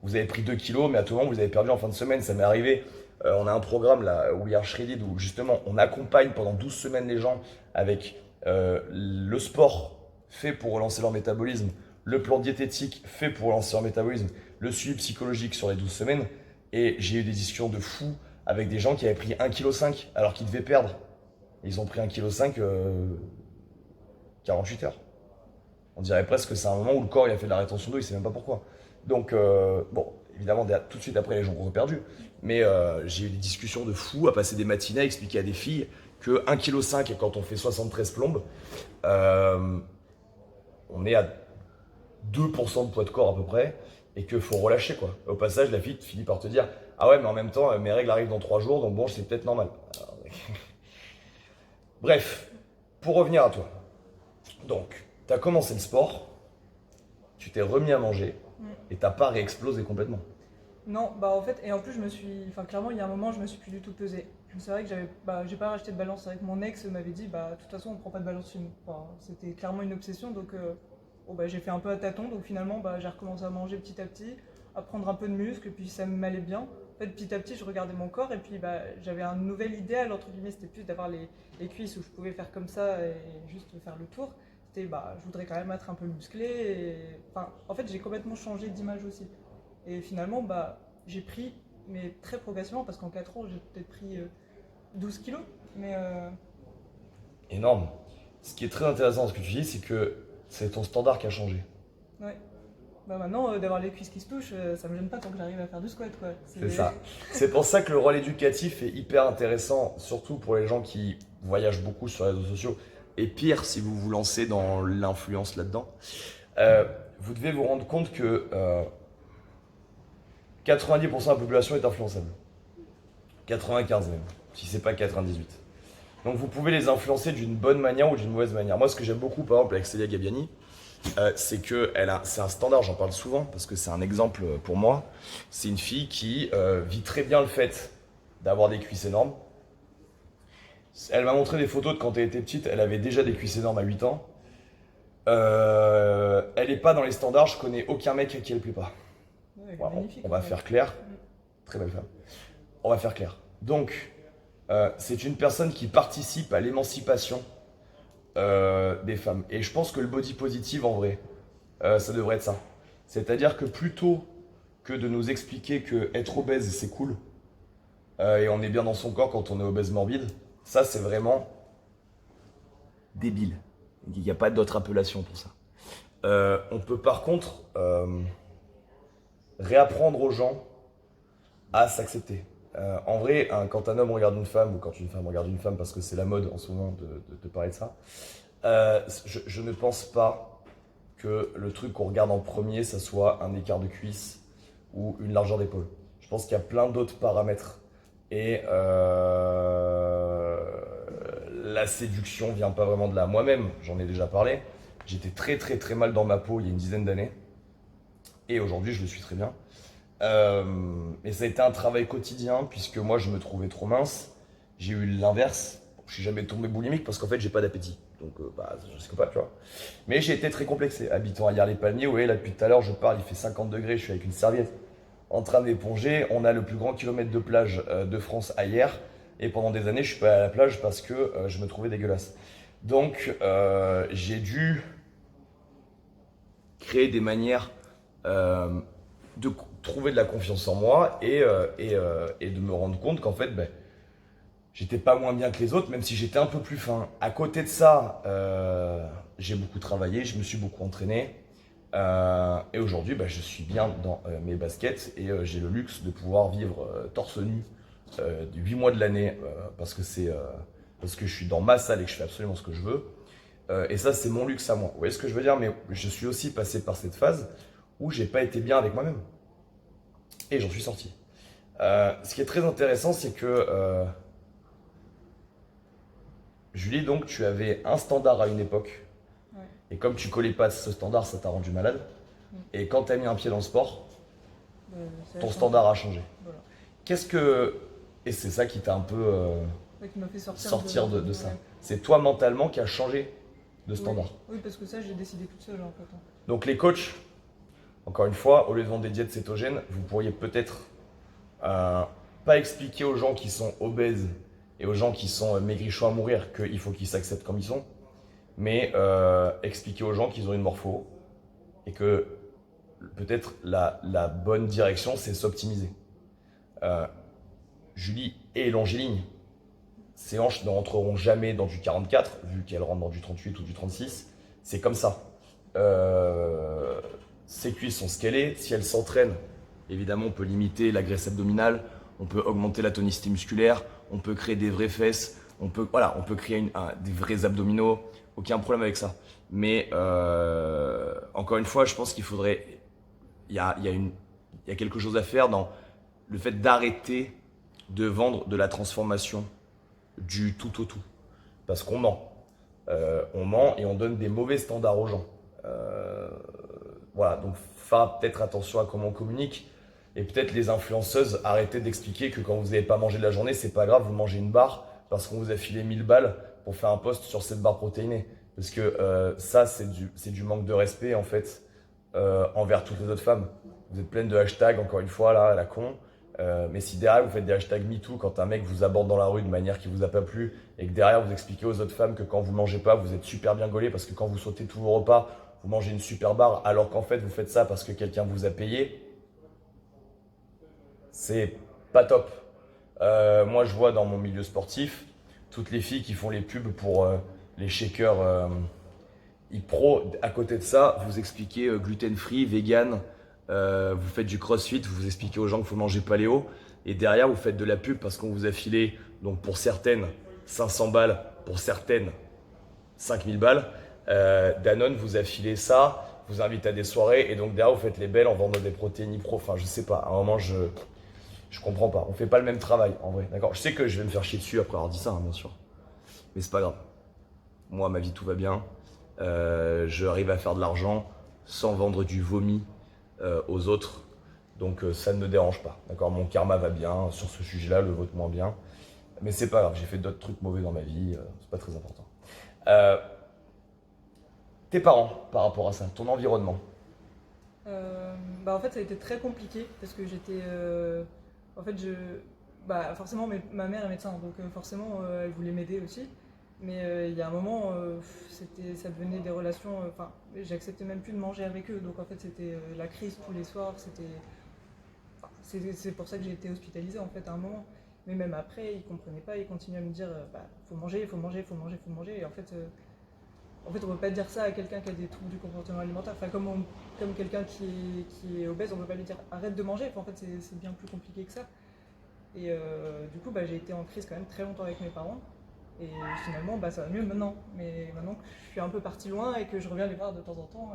Vous avez pris 2 kilos, mais à tout moment, vous avez perdu en fin de semaine. Ça m'est arrivé. On a un programme là, We Are Shredded, où justement, on accompagne pendant 12 semaines les gens avec le sport fait pour relancer leur métabolisme, le plan diététique fait pour relancer leur métabolisme, le suivi psychologique sur les 12 semaines. Et j'ai eu des discussions de fous avec des gens qui avaient pris 1,5 kg alors qu'ils devaient perdre. Ils ont pris 1,5 kg 48 heures. On dirait presque que c'est un moment où le corps il a fait de la rétention d'eau, il ne sait même pas pourquoi. Donc, bon, évidemment, tout de suite après, les gens ont perdu. Mais j'ai eu des discussions de fous à passer des matinées à expliquer à des filles que 1,5 kg quand on fait 73 plombes, on est à 2% de poids de corps à peu près et qu'il faut relâcher, quoi. Au passage, la fille finit par te dire « Ah ouais, mais en même temps, mes règles arrivent dans 3 jours, donc bon, c'est peut-être normal. » Bref, pour revenir à toi. Donc, tu as commencé le sport, tu t'es remis à manger et t'as pas réexplosé complètement. Non, bah en fait, et en plus, clairement, il y a un moment, je me suis plus du tout pesée. C'est vrai que j'ai pas racheté de balance. Avec mon ex, m'avait dit, bah, de toute façon, on prend pas de balance chez nous. Enfin, c'était clairement une obsession, donc j'ai fait un peu à tâtons. Donc finalement, j'ai recommencé à manger petit à petit, à prendre un peu de muscle, et puis ça m'allait bien. En fait, petit à petit, je regardais mon corps, et puis j'avais un nouvel idéal, entre guillemets, c'était plus d'avoir les cuisses où je pouvais faire comme ça et juste faire le tour. C'était, je voudrais quand même être un peu musclé. En fait, j'ai complètement changé d'image aussi. Et finalement, j'ai pris, mais très progressivement, parce qu'en 4 ans, j'ai peut-être pris 12 kilos. Mais Énorme. Ce qui est très intéressant dans ce que tu dis, c'est que c'est ton standard qui a changé. ouais. Maintenant, d'avoir les cuisses qui se touchent, ça me gêne pas tant que j'arrive à faire du squat, quoi. C'est ça. C'est pour ça que le rôle éducatif est hyper intéressant, surtout pour les gens qui voyagent beaucoup sur les réseaux sociaux. Et pire, si vous vous lancez dans l'influence là-dedans, vous devez vous rendre compte que 90% de la population est influençable. 95 même, si c'est pas 98. Donc vous pouvez les influencer d'une bonne manière ou d'une mauvaise manière. Moi, ce que j'aime beaucoup, par exemple, avec Célia Gabiani, c'est que c'est un standard, j'en parle souvent parce que c'est un exemple pour moi. C'est une fille qui vit très bien le fait d'avoir des cuisses énormes. Elle m'a montré des photos de quand elle était petite, elle avait déjà des cuisses énormes à 8 ans. Elle n'est pas dans les standards, je connais aucun mec à qui elle plaît pas. Ouais, Voilà, magnifique, on va faire clair. Très belle femme. On va faire clair. Donc, c'est une personne qui participe à l'émancipation des femmes. Et je pense que le body positive, en vrai, ça devrait être ça. C'est-à-dire que plutôt que de nous expliquer que être obèse, c'est cool, et on est bien dans son corps quand on est obèse morbide, ça, c'est vraiment débile. Il n'y a pas d'autre appellation pour ça. On peut par contre réapprendre aux gens à s'accepter. En vrai, quand un homme regarde une femme ou quand une femme regarde une femme, parce que c'est la mode en ce moment de parler de ça, je ne pense pas que le truc qu'on regarde en premier, ça soit un écart de cuisse ou une largeur d'épaule. Je pense qu'il y a plein d'autres paramètres. Et la séduction vient pas vraiment de là. Moi-même, j'en ai déjà parlé, j'étais très très très mal dans ma peau il y a une dizaine d'années. Et aujourd'hui, je le suis très bien. Et ça a été un travail quotidien, puisque moi, je me trouvais trop mince. J'ai eu l'inverse. Je suis jamais tombé boulimique parce qu'en fait, j'ai pas d'appétit. Donc, je sais pas, tu vois. Mais j'ai été très complexé. Habitant à Hyères-les-Palmiers, vous voyez, là, depuis tout à l'heure, je parle, il fait 50 degrés, je suis avec une serviette en train d'éponger. On a le plus grand kilomètre de plage de France à Hyères. Et pendant des années, je suis pas allé à la plage parce que je me trouvais dégueulasse. Donc, j'ai dû créer des manières de trouver de la confiance en moi et de me rendre compte qu'en fait, ben, j'étais pas moins bien que les autres, même si j'étais un peu plus fin. À côté de ça, j'ai beaucoup travaillé, je me suis beaucoup entraîné. Et aujourd'hui, ben, je suis bien dans mes baskets et j'ai le luxe de pouvoir vivre torse nu 8 mois de l'année parce que je suis dans ma salle et que je fais absolument ce que je veux. Et ça, c'est mon luxe à moi. Vous voyez ce que je veux dire? Mais je suis aussi passé par cette phase où j'ai pas été bien avec moi-même. Et j'en suis sorti. Ce qui est très intéressant, c'est que Julie, donc tu avais un standard à une époque. Ouais. Et comme tu collais pas à ce standard, ça t'a rendu malade. Mm. Et quand tu as mis un pied dans le sport, Ça a ton changé. standard a changé. Voilà. Qu'est-ce que. Et c'est ça qui t'a un peu Ouais, qui m'a fait sortir de ça. ouais. C'est toi mentalement qui a changé de standard. Oui, parce que ça, j'ai décidé toute seule en fait. Donc les coachs, encore une fois, au lieu de vendre des diètes cétogènes, vous pourriez peut-être pas expliquer aux gens qui sont obèses et aux gens qui sont maigrichons à mourir qu'il faut qu'ils s'acceptent comme ils sont, mais expliquer aux gens qu'ils ont une morpho et que peut-être la bonne direction, c'est s'optimiser. Julie est longiligne. Ses hanches ne rentreront jamais dans du 44, vu qu'elles rentrent dans du 38 ou du 36. C'est comme ça. Ses cuisses sont scalées. Si elles s'entraînent, évidemment, on peut limiter la graisse abdominale, on peut augmenter la tonicité musculaire, on peut créer des vraies fesses, on peut créer des vrais abdominaux. Aucun problème avec ça. Mais encore une fois, je pense qu'il faudrait. Il y a quelque chose à faire dans le fait d'arrêter de vendre de la transformation du tout au tout. Parce qu'on ment. On ment et on donne des mauvais standards aux gens. Voilà, donc faire peut-être attention à comment on communique. Et peut-être les influenceuses, arrêtez d'expliquer que quand vous n'avez pas mangé de la journée, c'est pas grave, vous mangez une barre parce qu'on vous a filé 1000 balles pour faire un post sur cette barre protéinée. Parce que ça, c'est du manque de respect en fait envers toutes les autres femmes. Vous êtes pleine de hashtags, encore une fois, là, à la con. Mais si derrière vous faites des hashtags MeToo quand un mec vous aborde dans la rue de manière qui vous a pas plu et que derrière vous expliquez aux autres femmes que quand vous mangez pas vous êtes super bien gaulé parce que quand vous sautez tous vos repas vous mangez une super barre alors qu'en fait vous faites ça parce que quelqu'un vous a payé, c'est pas top. Moi je vois dans mon milieu sportif toutes les filles qui font les pubs pour les shakers e-pro, à côté de ça vous expliquez gluten free, vegan. Vous faites du crossfit, vous expliquez aux gens qu'il faut manger paléo, et derrière vous faites de la pub parce qu'on vous a filé, donc pour certaines 500 balles, pour certaines 5000 balles. Danone vous a filé ça, vous invite à des soirées, et donc derrière vous faites les belles en vendant des protéines pro. Enfin, je sais pas, à un moment je comprends pas. On fait pas le même travail en vrai, d'accord? Je sais que je vais me faire chier dessus après avoir dit ça, hein, bien sûr, mais c'est pas grave. Moi, ma vie, tout va bien. J'arrive à faire de l'argent sans vendre du vomi aux autres, donc ça ne me dérange pas, d'accord? Mon karma va bien sur ce sujet-là, le vôtre moins bien, mais c'est pas grave, j'ai fait d'autres trucs mauvais dans ma vie, c'est pas très important. Tes parents, par rapport à ça, ton environnement? En fait, ça a été très compliqué parce que j'étais. En fait, forcément, ma mère est médecin, donc forcément, elle voulait m'aider aussi. Mais il y a un moment, ça devenait des relations. Enfin, j'acceptais même plus de manger avec eux. Donc en fait, c'était la crise tous les soirs. C'est pour ça que j'ai été hospitalisée en fait à un moment. Mais même après, ils comprenaient pas. Ils continuaient à me dire, faut manger, faut manger, faut manger, faut manger. Et en fait, on peut pas dire ça à quelqu'un qui a des troubles du comportement alimentaire. Enfin, comme quelqu'un qui est obèse, on peut pas lui dire arrête de manger. Enfin, en fait, c'est bien plus compliqué que ça. Et du coup, j'ai été en crise quand même très longtemps avec mes parents. Et finalement, ça va mieux maintenant. Mais maintenant que je suis un peu partie loin et que je reviens les voir de temps en temps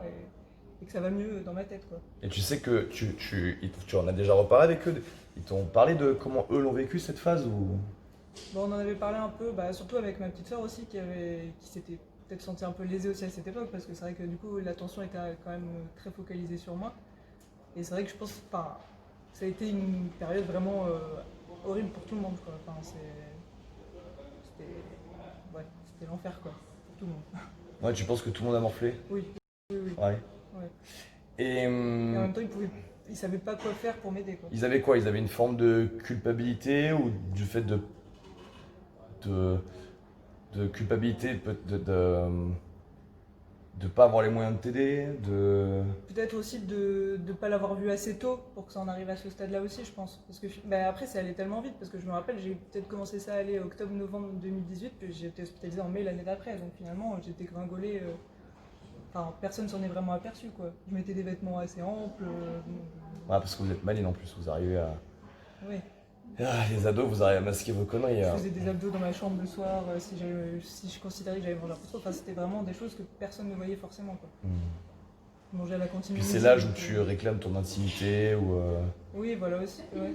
et que ça va mieux dans ma tête, quoi. Et tu sais que tu en as déjà reparlé avec eux? Ils t'ont parlé de comment eux l'ont vécu cette phase ou... Bon, on en avait parlé un peu, surtout avec ma petite sœur aussi, qui s'était peut-être sentie un peu lésée aussi à cette époque, parce que c'est vrai que du coup, l'attention était quand même très focalisée sur moi. Et c'est vrai que je pense, ça a été une période vraiment horrible pour tout le monde, quoi. C'était, ouais, c'était l'enfer, quoi, pour tout le monde. Ouais, tu penses que tout le monde a morflé? Oui, oui, oui. Ouais. Ouais. Et Et en même temps, ils savaient pas quoi faire pour m'aider, quoi. ils avaient quoi? Ils avaient une forme de culpabilité ou du fait de, de culpabilité de pas avoir les moyens de t'aider, de... Peut-être aussi de ne pas l'avoir vu assez tôt pour que ça en arrive à ce stade-là aussi, je pense. Parce que après, c'est allé tellement vite, parce que je me rappelle, j'ai peut-être commencé ça à aller octobre-novembre 2018, puis j'ai été hospitalisée en mai l'année d'après. Donc finalement, j'étais gringolée. Personne s'en est vraiment aperçu, quoi. Je mettais des vêtements assez amples. Ouais, parce que vous êtes maline en plus, vous arrivez à... Ouais. Ah, les ados, vous arrivez à masquer vos conneries. Je faisais des abdos dans ma chambre le soir si je considérais que j'avais mangé un peu trop. Enfin, c'était vraiment des choses que personne ne voyait forcément, quoi. Je mangeais à la cantine. Puis c'est l'âge où tu réclames ton intimité ou... Oui, voilà aussi. Ouais,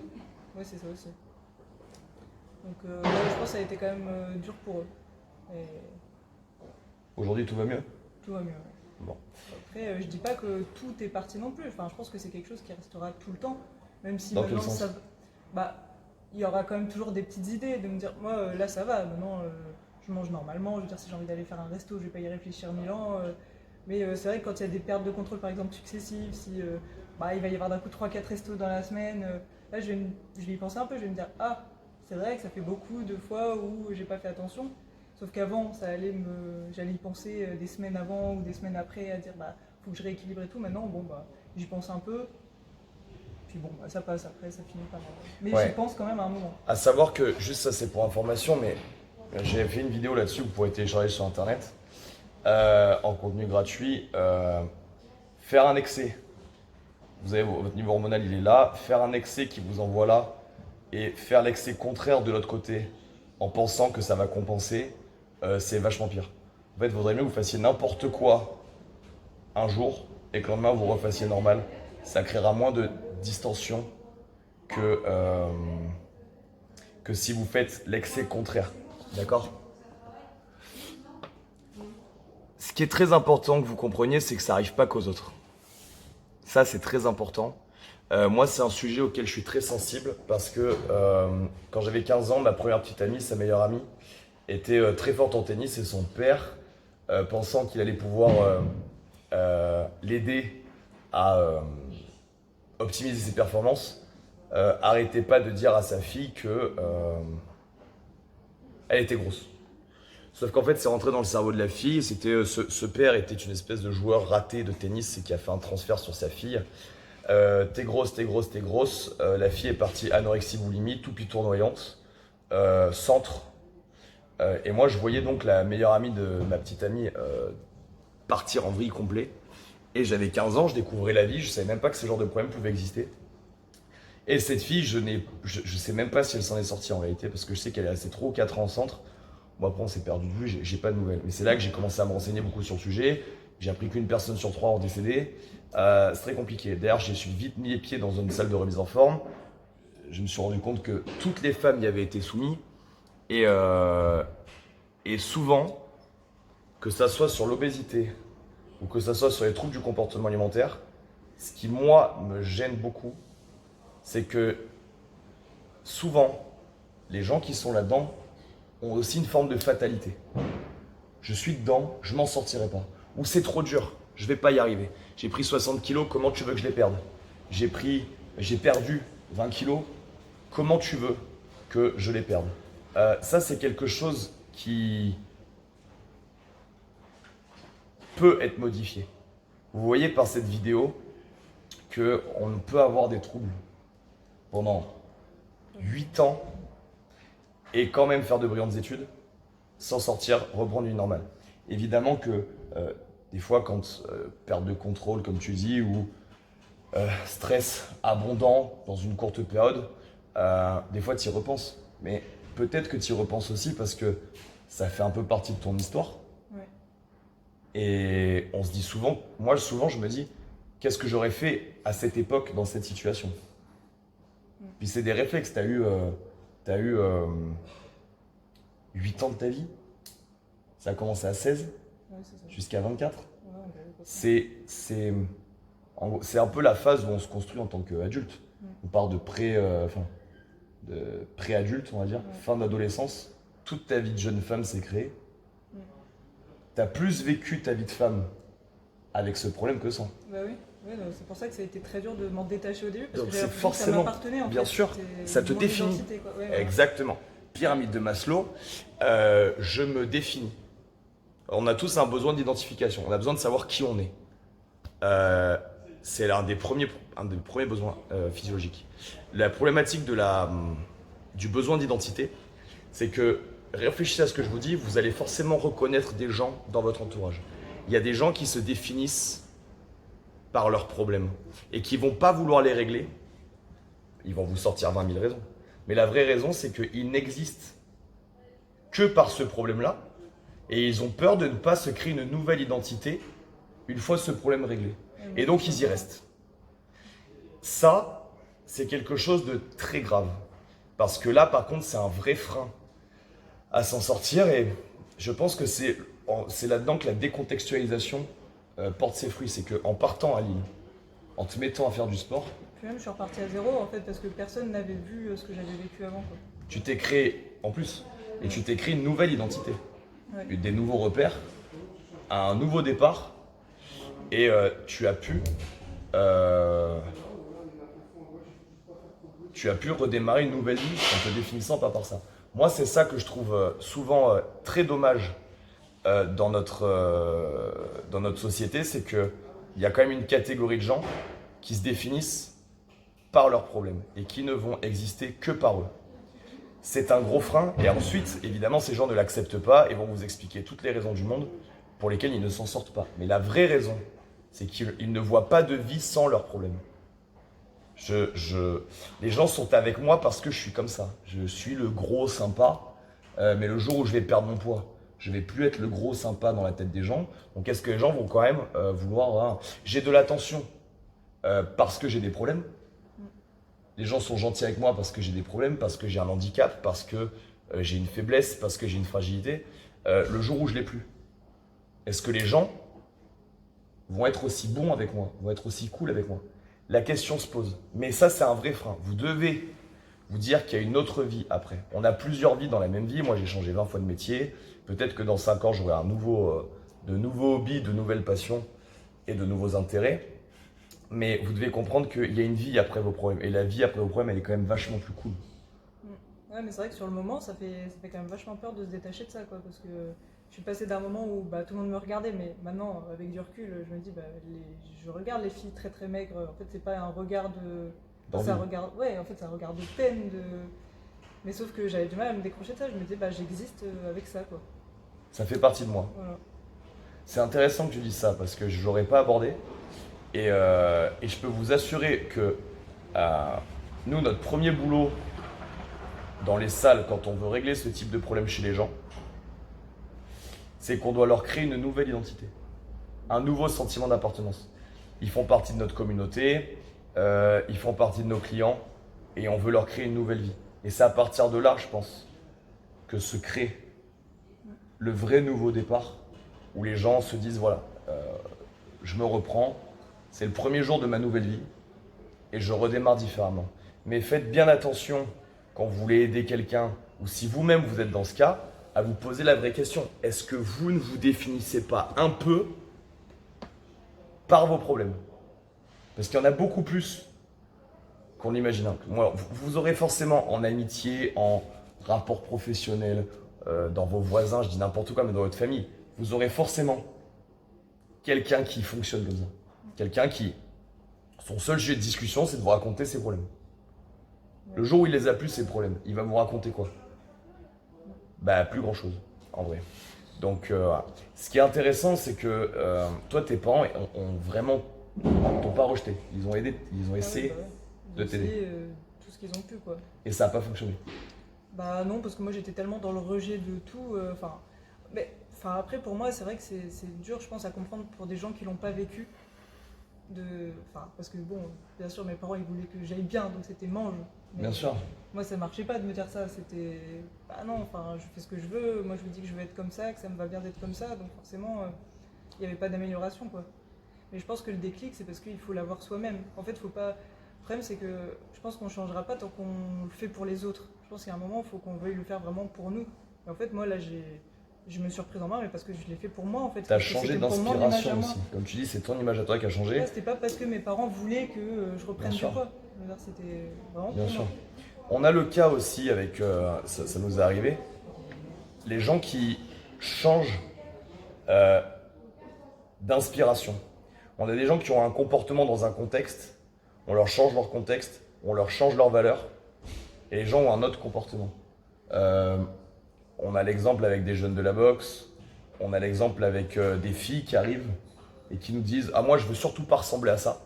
ouais, c'est ça aussi. Donc, ouais, je pense que ça a été quand même dur pour eux. Et Aujourd'hui, tout va mieux? tout va mieux. Ouais. Bon. Après, je dis pas que tout est parti non plus. Enfin, je pense que c'est quelque chose qui restera tout le temps. Même si Dans quel maintenant, sens? il y aura quand même toujours des petites idées de me dire, moi, là, ça va. Maintenant, je mange normalement. Je veux dire, si j'ai envie d'aller faire un resto, je vais pas y réfléchir 1000 ans. Mais c'est vrai que quand il y a des pertes de contrôle, par exemple, successives, si il va y avoir d'un coup 3-4 restos dans la semaine, là, je vais y penser un peu. Je vais me dire, ah, c'est vrai que ça fait beaucoup de fois où j'ai pas fait attention. Sauf qu'avant, j'allais y penser des semaines avant ou des semaines après à dire faut que je rééquilibre et tout. Maintenant, j'y pense un peu. Puis ça passe après, ça finit par. Mais Ouais. j'y pense quand même à un moment. À savoir que, juste ça c'est pour information, mais j'ai fait une vidéo là-dessus, vous pourrez télécharger sur internet, en contenu gratuit. Faire un excès, vous avez votre niveau hormonal il est là, faire un excès qui vous envoie là, et faire l'excès contraire de l'autre côté, en pensant que ça va compenser, c'est vachement pire. En fait, il vaudrait mieux que vous fassiez n'importe quoi un jour, et que le lendemain vous refassiez normal. Ça créera moins de distension que si vous faites l'excès contraire. D'accord? Ce qui est très important que vous compreniez, c'est que ça n'arrive pas qu'aux autres. Ça, c'est très important. Moi, c'est un sujet auquel je suis très sensible parce que quand j'avais 15 ans, ma première petite amie, sa meilleure amie, était très forte en tennis et son père, pensant qu'il allait pouvoir l'aider à optimiser ses performances, arrêtait pas de dire à sa fille que elle était grosse. Sauf qu'en fait, c'est rentré dans le cerveau de la fille. Ce père était une espèce de joueur raté de tennis et qui a fait un transfert sur sa fille. T'es grosse, t'es grosse, t'es grosse. La fille est partie anorexie boulimie, toupie tournoyante, centre. Et moi, je voyais donc la meilleure amie de ma petite amie partir en vrille complet. Et j'avais 15 ans, je découvrais la vie, je savais même pas que ce genre de problème pouvait exister. Et cette fille, je sais même pas si elle s'en est sortie en réalité, parce que je sais qu'elle est restée 3 ou 4 ans en centre. Bon, après, on s'est perdu de vue, j'ai pas de nouvelles. Mais c'est là que j'ai commencé à me renseigner beaucoup sur le sujet. J'ai appris qu'une personne sur 3 en décédé. C'est très compliqué. D'ailleurs, j'ai suis vite mis les pieds dans une salle de remise en forme. Je me suis rendu compte que toutes les femmes y avaient été soumises. Et souvent, que ça soit sur l'obésité ou que ça soit sur les troubles du comportement alimentaire, ce qui, moi, me gêne beaucoup, c'est que souvent, les gens qui sont là-dedans ont aussi une forme de fatalité. Je suis dedans, je m'en sortirai pas. Ou c'est trop dur, je vais pas y arriver. J'ai pris 60 kilos, comment tu veux que je les perde? J'ai perdu 20 kilos, comment tu veux que je les perde? Ça, c'est quelque chose qui peut être modifié. Vous voyez par cette vidéo qu'on peut avoir des troubles pendant 8 ans et quand même faire de brillantes études, s'en sortir, reprendre une normale. Évidemment que des fois, quand perte de contrôle, comme tu dis, ou stress abondant dans une courte période, des fois tu y repenses. Mais peut-être que tu y repenses aussi parce que ça fait un peu partie de ton histoire. Ouais. Et on se dit souvent, moi souvent je me dis, qu'est-ce que j'aurais fait à cette époque dans cette situation? Puis c'est des réflexes, t'as eu 8 ans de ta vie, ça a commencé à 16 Ouais, c'est ça. jusqu'à 24. Ouais, on avait pas ça. C'est un peu la phase où on se construit en tant qu'adulte. On part de pré-adulte, on va dire, Ouais. fin d'adolescence. Toute ta vie de jeune femme s'est créée. Mm. T'as plus vécu ta vie de femme avec ce problème que sans. Bah oui. Ouais, donc c'est pour ça que ça a été très dur de m'en détacher au début, parce Donc que c'est j'avais l'impression que ça forcément- m'appartenait en bien fait. sûr, C'était ça te mon définit. identité, quoi. Ouais, voilà. Exactement. Pyramide de Maslow, je me définis. On a tous un besoin d'identification. On a besoin de savoir qui on est. C'est un des premiers besoins physiologiques. La problématique du besoin d'identité, c'est que, réfléchissez à ce que je vous dis, vous allez forcément reconnaître des gens dans votre entourage. Il y a des gens qui se définissent par leurs problèmes et qui vont pas vouloir les régler. Ils vont vous sortir 20 000 raisons. Mais la vraie raison, c'est qu'ils n'existent que par ce problème-là et ils ont peur de ne pas se créer une nouvelle identité une fois ce problème réglé. Et donc, ils y restent. Ça, c'est quelque chose de très grave. Parce que là, par contre, c'est un vrai frein à s'en sortir. Et je pense que c'est là-dedans que la décontextualisation porte ses fruits. C'est qu'en partant à Lille, en te mettant à faire du sport, Puis même, je suis repartie à zéro en fait, parce que personne n'avait vu ce que j'avais vécu avant, quoi. tu t'es créé, en plus, et tu t'es créé une nouvelle identité. Ouais. Des nouveaux repères, un nouveau départ. Et tu as pu redémarrer une nouvelle vie en te définissant pas par ça. Moi, c'est ça que je trouve souvent très dommage dans notre société, c'est qu'il y a quand même une catégorie de gens qui se définissent par leurs problèmes et qui ne vont exister que par eux. C'est un gros frein et ensuite, évidemment, ces gens ne l'acceptent pas et vont vous expliquer toutes les raisons du monde pour lesquelles ils ne s'en sortent pas. Mais la vraie raison, c'est qu'ils ne voient pas de vie sans leurs problèmes. Les gens sont avec moi parce que je suis comme ça. Je suis le gros sympa, mais le jour où je vais perdre mon poids, je vais plus être le gros sympa dans la tête des gens. Donc est-ce que les gens vont quand même vouloir... J'ai de l'attention parce que j'ai des problèmes. Les gens sont gentils avec moi parce que j'ai des problèmes, parce que j'ai un handicap, parce que j'ai une faiblesse, parce que j'ai une fragilité. Le jour où je l'ai plus, est-ce que les gens vont être aussi bons avec moi, vont être aussi cool avec moi? La question se pose. Mais ça, c'est un vrai frein. Vous devez vous dire qu'il y a une autre vie après. On a plusieurs vies dans la même vie. Moi, j'ai changé 20 fois de métier. Peut-être que dans 5 ans, j'aurai de nouveaux hobbies, de nouvelles passions et de nouveaux intérêts. Mais vous devez comprendre qu'il y a une vie après vos problèmes. Et la vie après vos problèmes, elle est quand même vachement plus cool. Ouais, mais c'est vrai que sur le moment, ça fait quand même vachement peur de se détacher de ça, quoi, parce que je suis passée d'un moment où bah, tout le monde me regardait, mais maintenant, avec du recul, je me dis, bah, je regarde les filles très très maigres. En fait, c'est pas un regard de... D'envie. c'est un regard... Ouais, en fait, c'est un regard de peine, mais sauf que j'avais du mal à me décrocher de ça. Je me disais, bah, j'existe avec ça, quoi. Ça fait partie de moi. Voilà. C'est intéressant que tu dises ça parce que je ne l'aurais pas abordé. Et je peux vous assurer que nous, notre premier boulot dans les salles, quand on veut régler ce type de problème chez les gens, c'est qu'on doit leur créer une nouvelle identité, un nouveau sentiment d'appartenance. Ils font partie de notre communauté, ils font partie de nos clients et on veut leur créer une nouvelle vie. Et c'est à partir de là, je pense, que se crée le vrai nouveau départ où les gens se disent voilà, je me reprends, c'est le premier jour de ma nouvelle vie et je redémarre différemment. Mais faites bien attention quand vous voulez aider quelqu'un ou si vous-même vous êtes dans ce cas, à vous poser la vraie question. Est-ce que vous ne vous définissez pas un peu par vos problèmes? Parce qu'il y en a beaucoup plus qu'on l'imagine. Moi, vous aurez forcément en amitié, en rapport professionnel, dans vos voisins, je dis n'importe quoi, mais dans votre famille, vous aurez forcément quelqu'un qui fonctionne comme ça. Quelqu'un qui, son seul sujet de discussion, c'est de vous raconter ses problèmes. Le jour où il les a plus, ses problèmes, il va vous raconter quoi? Bah, plus grand chose, en vrai. Donc, voilà. Ce qui est intéressant, c'est que toi, tes parents t'ont pas rejeté. Ils ont aidé, ils ont essayé Ah ouais, bah ouais. de t'aider. Tout ce qu'ils ont pu, quoi. Et ça n'a pas fonctionné. Bah non, parce que moi j'étais tellement dans le rejet de tout. Après, pour moi, c'est vrai que c'est dur, je pense, à comprendre pour des gens qui l'ont pas vécu. Parce que bon, bien sûr, mes parents ils voulaient que j'aille bien, donc c'était mange. Mais Bien sûr. moi, ça marchait pas de me dire ça. C'était, bah non, je fais ce que je veux. Moi, je me dis que je veux être comme ça, que ça me va bien d'être comme ça. Donc forcément, il n'y avait pas d'amélioration, quoi. Mais je pense que le déclic, c'est parce qu'il faut l'avoir soi-même. En fait, faut pas. Le problème, c'est que je pense qu'on ne changera pas tant qu'on le fait pour les autres. Je pense qu'à un moment, il faut qu'on veuille le faire vraiment pour nous. Et en fait, moi, là, je me suis reprise en main, mais parce que je l'ai fait pour moi, en fait. Tu as Parce que changé c'était pour mon image d'inspiration à moi. aussi. Comme tu dis, c'est ton image à toi qui a changé. Ouais, c'était pas parce que mes parents voulaient que je reprenne Bien du sûr. poids. Je veux dire, c'était vraiment Bien pour sûr. moi. On a le cas aussi avec, ça nous est arrivé, les gens qui changent euh, d'inspiration. On a des gens qui ont un comportement dans un contexte, on leur change leur contexte, on leur change leurs valeurs, et les gens ont un autre comportement. Euh, on a l'exemple avec des jeunes de la boxe, on a l'exemple avec des filles qui arrivent et qui nous disent « Ah moi je veux surtout pas ressembler à ça »,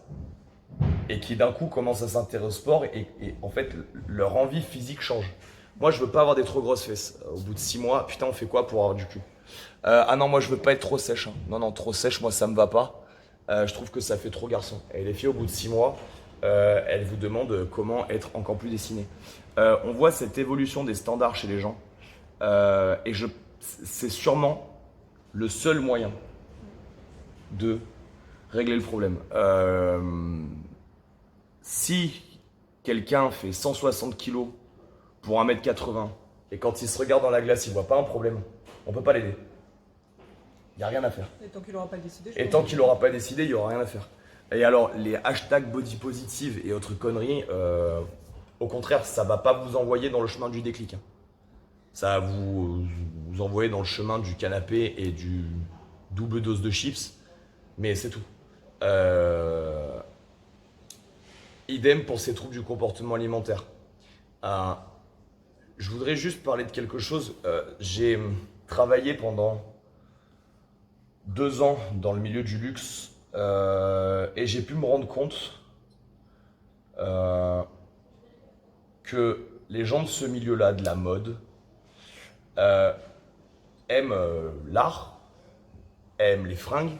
et qui d'un coup commencent à s'intéresser au sport et en fait leur envie physique change. Moi je veux pas avoir des trop grosses fesses. Au bout de 6 mois, putain on fait quoi pour avoir du cul? Ah non moi je veux pas être trop sèche. Hein. Non trop sèche moi ça me va pas. Je trouve que ça fait trop garçon. Et les filles au bout de 6 mois, elles vous demandent comment être encore plus dessinées. On voit cette évolution des standards chez les gens c'est sûrement le seul moyen de régler le problème. Si quelqu'un fait 160 kilos pour 1m80 et quand il se regarde dans la glace, il voit pas un problème, on peut pas l'aider. Il n'y a rien à faire. Et tant qu'il n'aura pas décidé, je Et pense tant que- qu'il n'aura pas décidé, il n'y aura rien à faire. Et alors, les hashtags body positive et autres conneries, au contraire, ça va pas vous envoyer dans le chemin du déclic. Hein. Ça va vous envoyer dans le chemin du canapé et du double dose de chips, mais c'est tout. Idem pour ces troubles du comportement alimentaire. Je voudrais juste parler de quelque chose. J'ai travaillé pendant 2 ans dans le milieu du luxe et j'ai pu me rendre compte que les gens de ce milieu-là, de la mode, aiment l'art, aiment les fringues,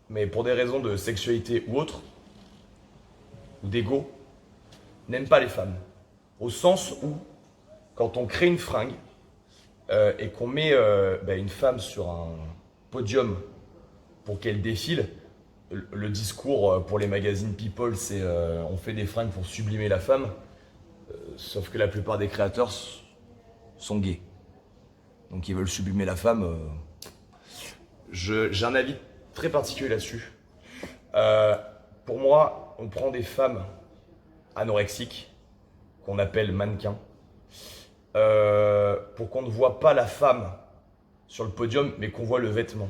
mais pour des raisons de sexualité ou autre, ou d'ego, n'aiment pas les femmes. Au sens où, quand on crée une fringue et qu'on met une femme sur un podium pour qu'elle défile, le discours pour les magazines People, c'est on fait des fringues pour sublimer la femme, sauf que la plupart des créateurs sont gays. Donc ils veulent sublimer la femme. J'ai un avis très particulier là-dessus. Pour moi, on prend des femmes anorexiques, qu'on appelle mannequins, pour qu'on ne voit pas la femme sur le podium, mais qu'on voit le vêtement.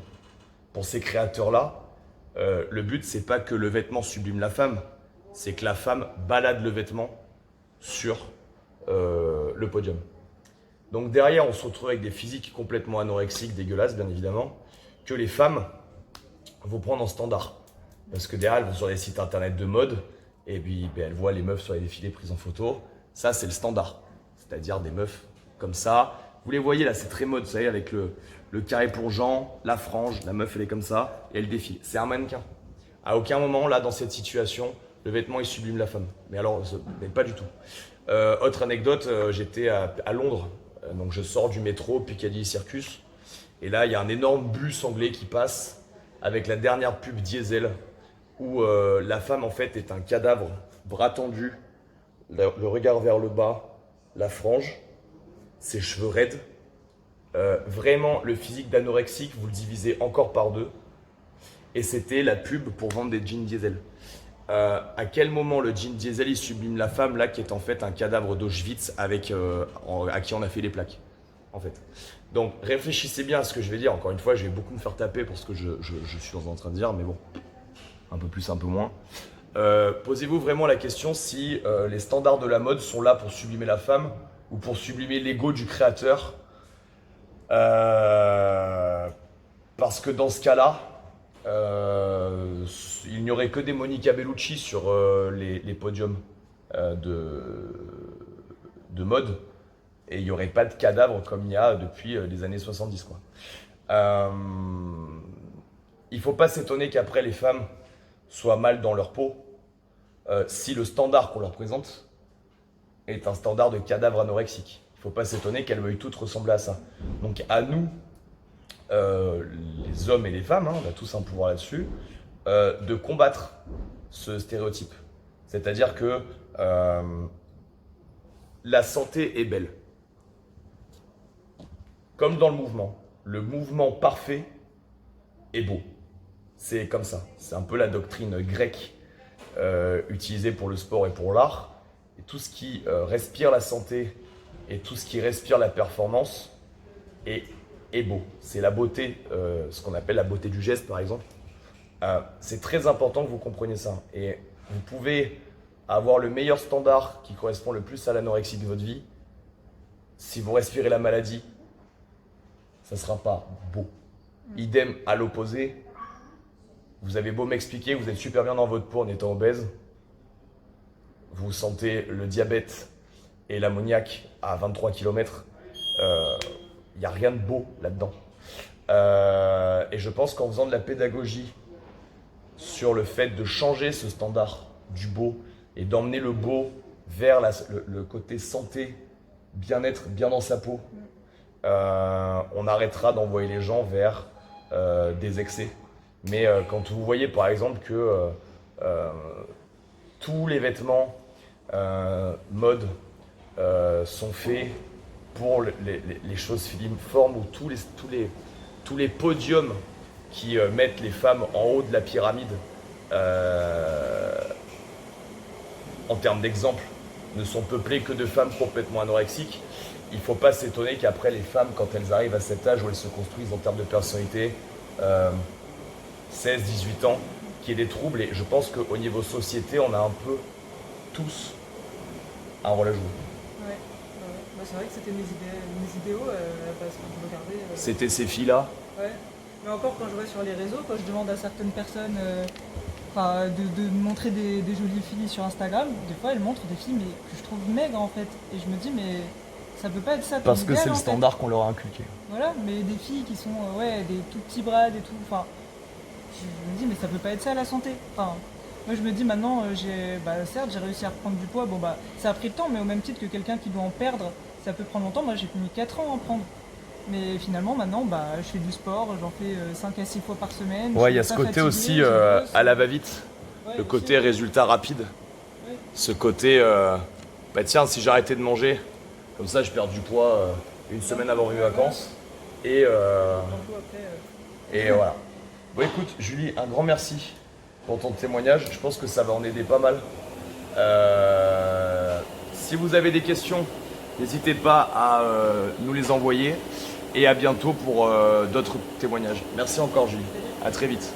Pour ces créateurs-là, le but, c'est pas que le vêtement sublime la femme, c'est que la femme balade le vêtement sur le podium. Donc derrière, on se retrouve avec des physiques complètement anorexiques, dégueulasses, bien évidemment, que les femmes vont prendre en standard. Parce que derrière, elles vont sur les sites internet de mode, et puis elles voient les meufs sur les défilés prises en photo. Ça, c'est le standard. C'est-à-dire des meufs comme ça. Vous les voyez là, c'est très mode, vous savez, avec le carré plongeant, la frange, la meuf elle est comme ça, et elle défile. C'est un mannequin. À aucun moment, là, dans cette situation, le vêtement il sublime la femme. Mais alors, mais pas du tout. Autre anecdote, j'étais à Londres, donc je sors du métro Piccadilly Circus, et là, il y a un énorme bus anglais qui passe avec la dernière pub Diesel, où la femme en fait est un cadavre, bras tendus, le regard vers le bas, la frange, ses cheveux raides. Vraiment, le physique d'anorexique, vous le divisez encore par 2. Et c'était la pub pour vendre des jeans diesel. À quel moment le jean diesel il sublime la femme là qui est en fait un cadavre d'Auschwitz à qui on a fait les plaques en fait. Donc réfléchissez bien à ce que je vais dire. Encore une fois, je vais beaucoup me faire taper pour ce que je suis en train de dire, mais bon, un peu plus, un peu moins. Posez-vous vraiment la question si les standards de la mode sont là pour sublimer la femme ou pour sublimer l'ego du créateur. Parce que dans ce cas-là, il n'y aurait que des Monica Bellucci sur les podiums de mode. Et il n'y aurait pas de cadavres comme il y a depuis les années 70, quoi. Il ne faut pas s'étonner qu'après les femmes soient mal dans leur peau si le standard qu'on leur présente est un standard de cadavre anorexique. Il ne faut pas s'étonner qu'elles veuillent toutes ressembler à ça. Donc à nous, les hommes et les femmes, on a tous un pouvoir là-dessus, de combattre ce stéréotype. C'est-à-dire que la santé est belle. Comme dans le mouvement parfait est beau. C'est comme ça. C'est un peu la doctrine grecque utilisée pour le sport et pour l'art. Et tout ce qui respire la santé et tout ce qui respire la performance est beau. C'est la beauté, ce qu'on appelle la beauté du geste par exemple. C'est très important que vous compreniez ça. Et vous pouvez avoir le meilleur standard qui correspond le plus à l'anorexie de votre vie. Si vous respirez la maladie, ça ne sera pas beau. Idem à l'opposé. Vous avez beau m'expliquer que vous êtes super bien dans votre peau en étant obèse. Vous sentez le diabète et l'ammoniaque à 23 km. Il n'y a rien de beau là-dedans. Et je pense qu'en faisant de la pédagogie sur le fait de changer ce standard du beau et d'emmener le beau vers le côté santé, bien-être, bien dans sa peau, on arrêtera d'envoyer les gens vers des excès. Mais quand vous voyez par exemple que tous les vêtements mode sont faits pour les choses filiformes, ou tous les podiums qui mettent les femmes en haut de la pyramide en termes d'exemple ne sont peuplés que de femmes complètement anorexiques. Il ne faut pas s'étonner qu'après les femmes, quand elles arrivent à cet âge où elles se construisent en termes de personnalité, 16, 18 ans, qu'il y ait des troubles. Et je pense qu'au niveau société, on a un peu tous un rôle à jouer. Ouais. Bah, c'est vrai que c'était mes idéaux parce que je regardais. C'était ces filles-là. Ouais. Mais encore quand je vois sur les réseaux, quand je demande à certaines personnes de montrer des jolies filles sur Instagram, des fois elles montrent des filles mais que je trouve maigres en fait. Et je me dis mais ça peut pas être ça. Parce que c'est le standard qu'on leur a inculqué. Voilà, mais des filles qui sont des tout petits bras, des tout. Enfin, je me dis mais ça peut pas être ça la santé. Enfin, moi je me dis maintenant certes j'ai réussi à reprendre du poids, bon bah ça a pris le temps, mais au même titre que quelqu'un qui doit en perdre, ça peut prendre longtemps. Moi j'ai mis 4 ans à en prendre. Mais finalement, maintenant, je fais du sport, j'en fais 5 à 6 fois par semaine. Ouais, il y a ce côté aussi à la va-vite, le côté résultat rapide. Ouais. Ce côté, tiens, si j'arrêtais de manger, comme ça je perds du poids une semaine avant mes vacances. Et voilà. Bon, écoute, Julie, un grand merci pour ton témoignage. Je pense que ça va en aider pas mal. Si vous avez des questions, n'hésitez pas à nous les envoyer. Et à bientôt pour d'autres témoignages. Merci encore, Julie. À très vite.